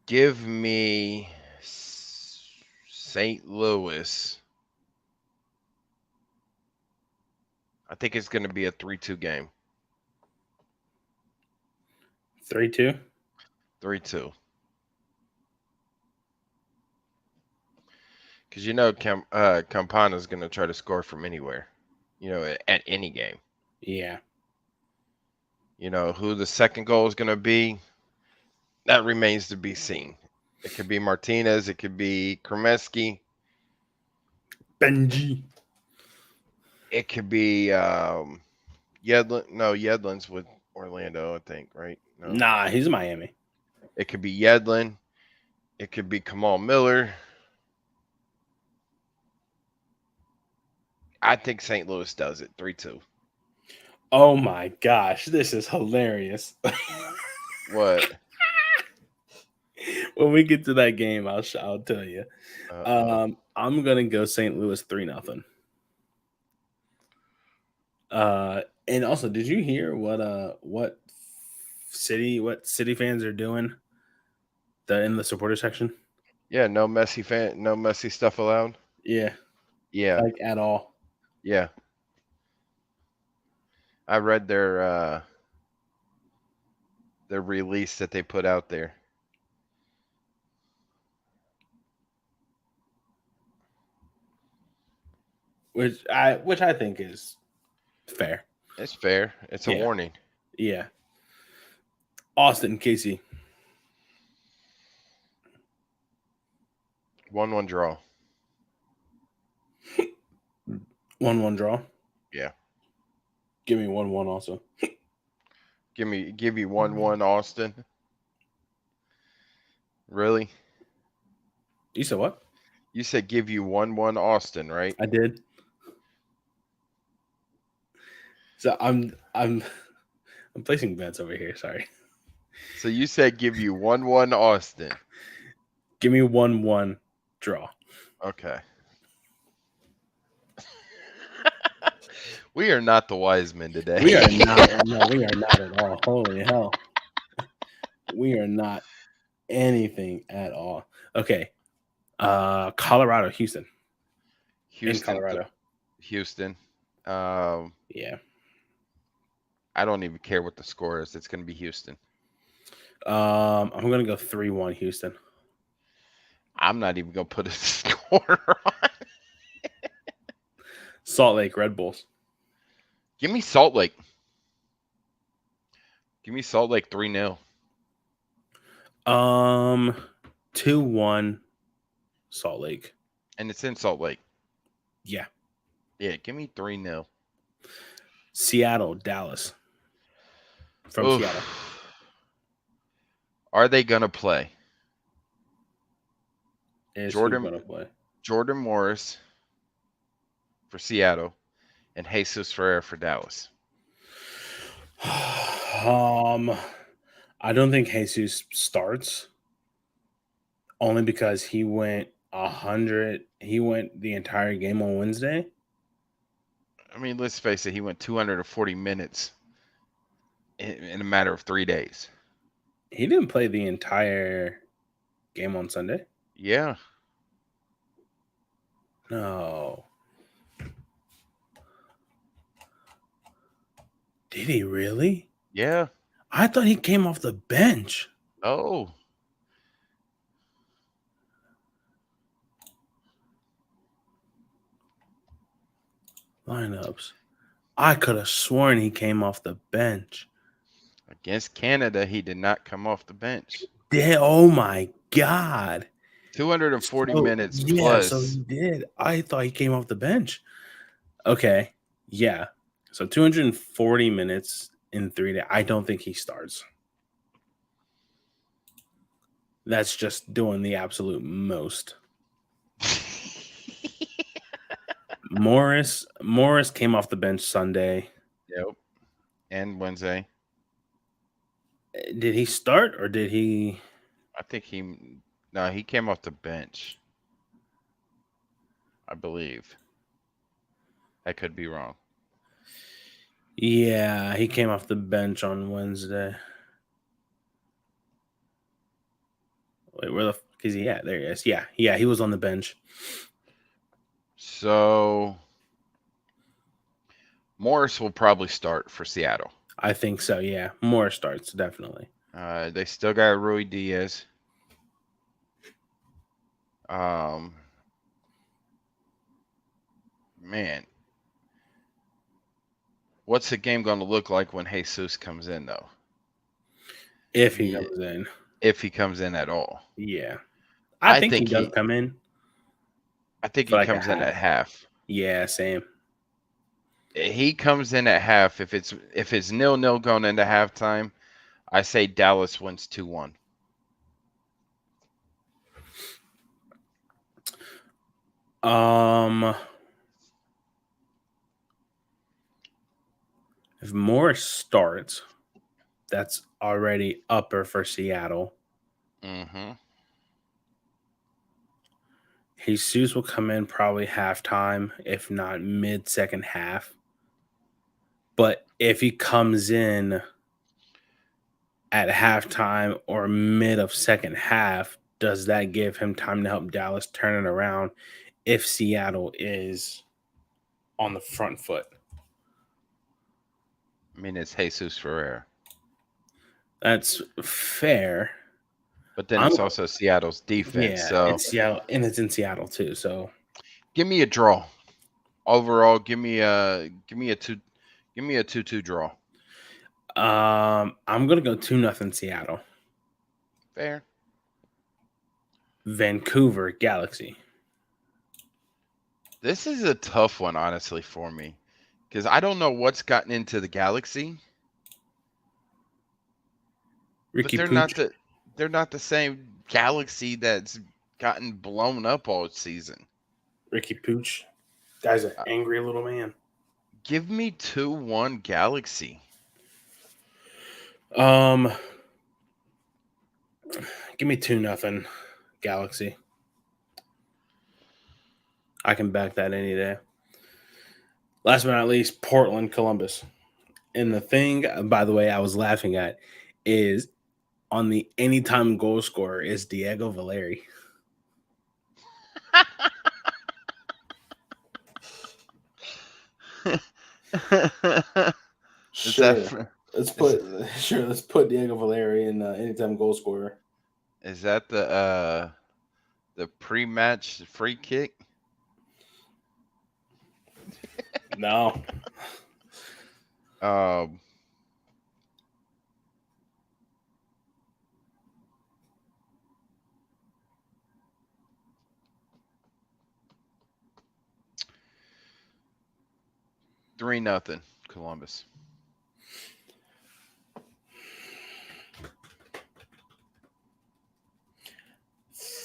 Give me St. Louis. I think it's going to be a 3-2 game. 3-2? 3-2. Because Campana's going to try to score from anywhere, at any game. Yeah. Who the second goal is going to be, that remains to be seen. It could be Martinez. It could be Kremeski. Benji. It could be Yedlin. No, Yedlin's with Orlando, I think, right? No. Nah, he's in Miami. It could be Yedlin. It could be Kamal Miller. I think St. Louis does it 3-2. Oh my gosh, this is hilarious. What? When we get to that game, I'll tell you. Uh-oh. I'm gonna go St. Louis 3-0. And also, did you hear what city fans are doing? In the supporter section. Yeah, no Messi stuff allowed. Yeah, Yeah, like at all. yeah. I read their release that they put out there. Which I think is fair. It's fair. It's a warning. Yeah. Austin, Casey. 1-1 draw. 1-1 draw. Yeah. Give me 1-1 also. Give you 1-1 Austin. Really? You said what? You said give you 1-1 Austin, right? I did. So I'm placing bets over here. Sorry. So you said give you 1-1 Austin. Give me 1-1 draw. Okay. We are not the Wisemen today. We are not. No, we are not at all. Holy hell. We are not anything at all. Okay. Colorado, Houston. In Colorado. Houston. Yeah. I don't even care what the score is. It's going to be Houston. I'm going to go 3-1 Houston. I'm not even going to put a score on. Salt Lake, Red Bulls. Give me Salt Lake. Give me Salt Lake 3-0. 2-1 Salt Lake. And it's in Salt Lake. Yeah. Yeah, give me 3-0. Seattle, Dallas. From Seattle. Are they gonna play? Is who Jordan gonna play? Jordan Morris for Seattle and Jesus Ferrer for Dallas. um, I don't think Jesus starts only because he went 100. He went the entire game on Wednesday. I mean, let's face it, he went 240 minutes in a matter of 3 days. He didn't play the entire game on Sunday. Yeah. No. Did he really? Yeah. I thought he came off the bench. Oh. Lineups. I could have sworn he came off the bench. Against Canada, he did not come off the bench. Oh my God. 240 So, minutes yeah, so plus. he did. I thought he came off the bench. Okay. Yeah. So 240 minutes in 3 days. I don't think he starts. That's just doing the absolute most. Morris came off the bench Sunday. Yep. And Wednesday. Did he start or did he? I think he came off the bench. I believe. I could be wrong. Yeah, he came off the bench on Wednesday. Wait, where the fuck is he at? There he is. Yeah, he was on the bench. So Morris will probably start for Seattle. I think so. Yeah, more starts definitely. They still got Rui Diaz. Man, what's the game going to look like when Jesus comes in, though? If he comes in, If he comes in at all. yeah, I think he does come in. I think For he like a comes in at half. Yeah, same. He comes in at half. If it's 0-0 going into halftime, I say Dallas wins 2-1. If Morris starts, that's already upper for Seattle. Mm-hmm. Jesus will come in probably halftime, if not mid second half. But if he comes in at halftime or mid of second half, does that give him time to help Dallas turn it around if Seattle is on the front foot? I mean, it's Jesus Ferrer. That's fair. But then it's also Seattle's defense. Yeah, So it's Seattle, and it's in Seattle too. So give me a draw. Overall, give me a 2-2 draw. I'm gonna go 2-0 Seattle. Fair. Vancouver Galaxy. This is a tough one, honestly, for me, because I don't know what's gotten into the Galaxy, but Ricky Pooch. they're not the same Galaxy that's gotten blown up all season. Ricky Pooch. Guy's an Uh, angry little man. Give me 2-1 Galaxy. Give me 2-0 Galaxy. I can back that any day. Last but not least, Portland Columbus. And the thing, by the way, I was laughing at is on the anytime goal scorer is Diego Valeri. Sure. Let's put Diego Valeri in anytime goal scorer. Is that the pre-match free kick? No. 3-0 Columbus.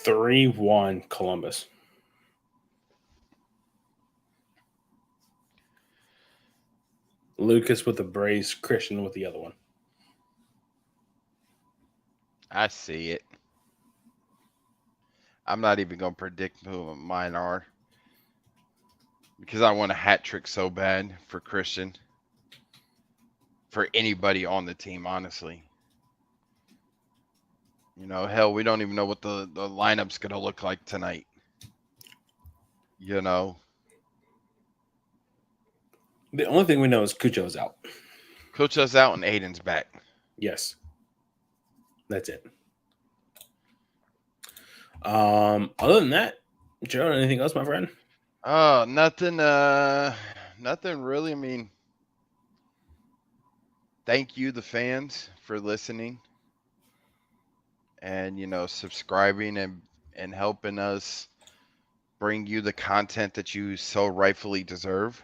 3-1 Columbus. Lucas with the brace, Christian with the other one. I see it. I'm not even gonna predict who mine are because I want a hat trick so bad for Christian. For anybody on the team, honestly. Hell, we don't even know what the lineup's gonna look like tonight. You know, The only thing we know is Cucho's out. Kucha's out and Aiden's back. Yes. That's it. Other than that, Joe, anything else, my friend? Nothing. Nothing really. I mean, thank you, the fans, for listening and subscribing and helping us bring you the content that you so rightfully deserve.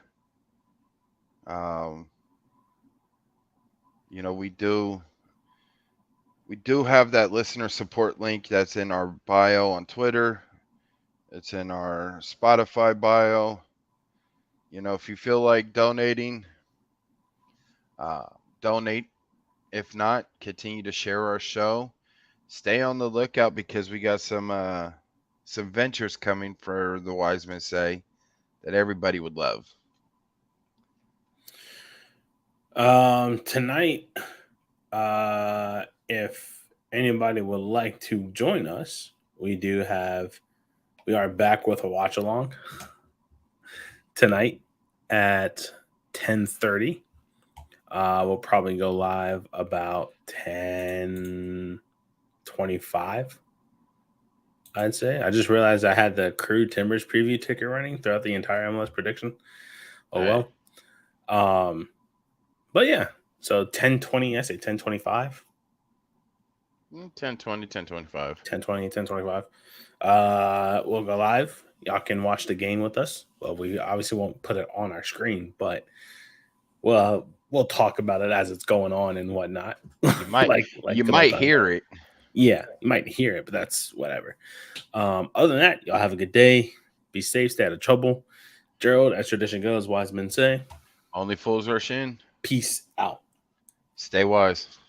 We do have that listener support link that's in our bio on Twitter. It's in our Spotify bio. If you feel like donating, donate. If not, continue to share our show. Stay on the lookout because we got some ventures coming for the Wisemen Say that everybody would love. Tonight, if anybody would like to join us, we are back with a watch along tonight at 10:30. We'll probably go live about 10:25. I'd say. I just realized I had the Crew Timbers preview ticket running throughout the entire MLS prediction. Oh well. But yeah. So 10:20, I say 10:25. 10:20, 10:25. 10:20, 10:25. We'll go live. Y'all can watch the game with us. Well, we obviously won't put it on our screen, but we'll talk about it as it's going on and whatnot. You might you might hear it. Yeah, you might hear it, but that's whatever. Other than that, y'all have a good day. Be safe, stay out of trouble. Gerald, as tradition goes, wise men say, only fools rush in. Peace out. Stay wise.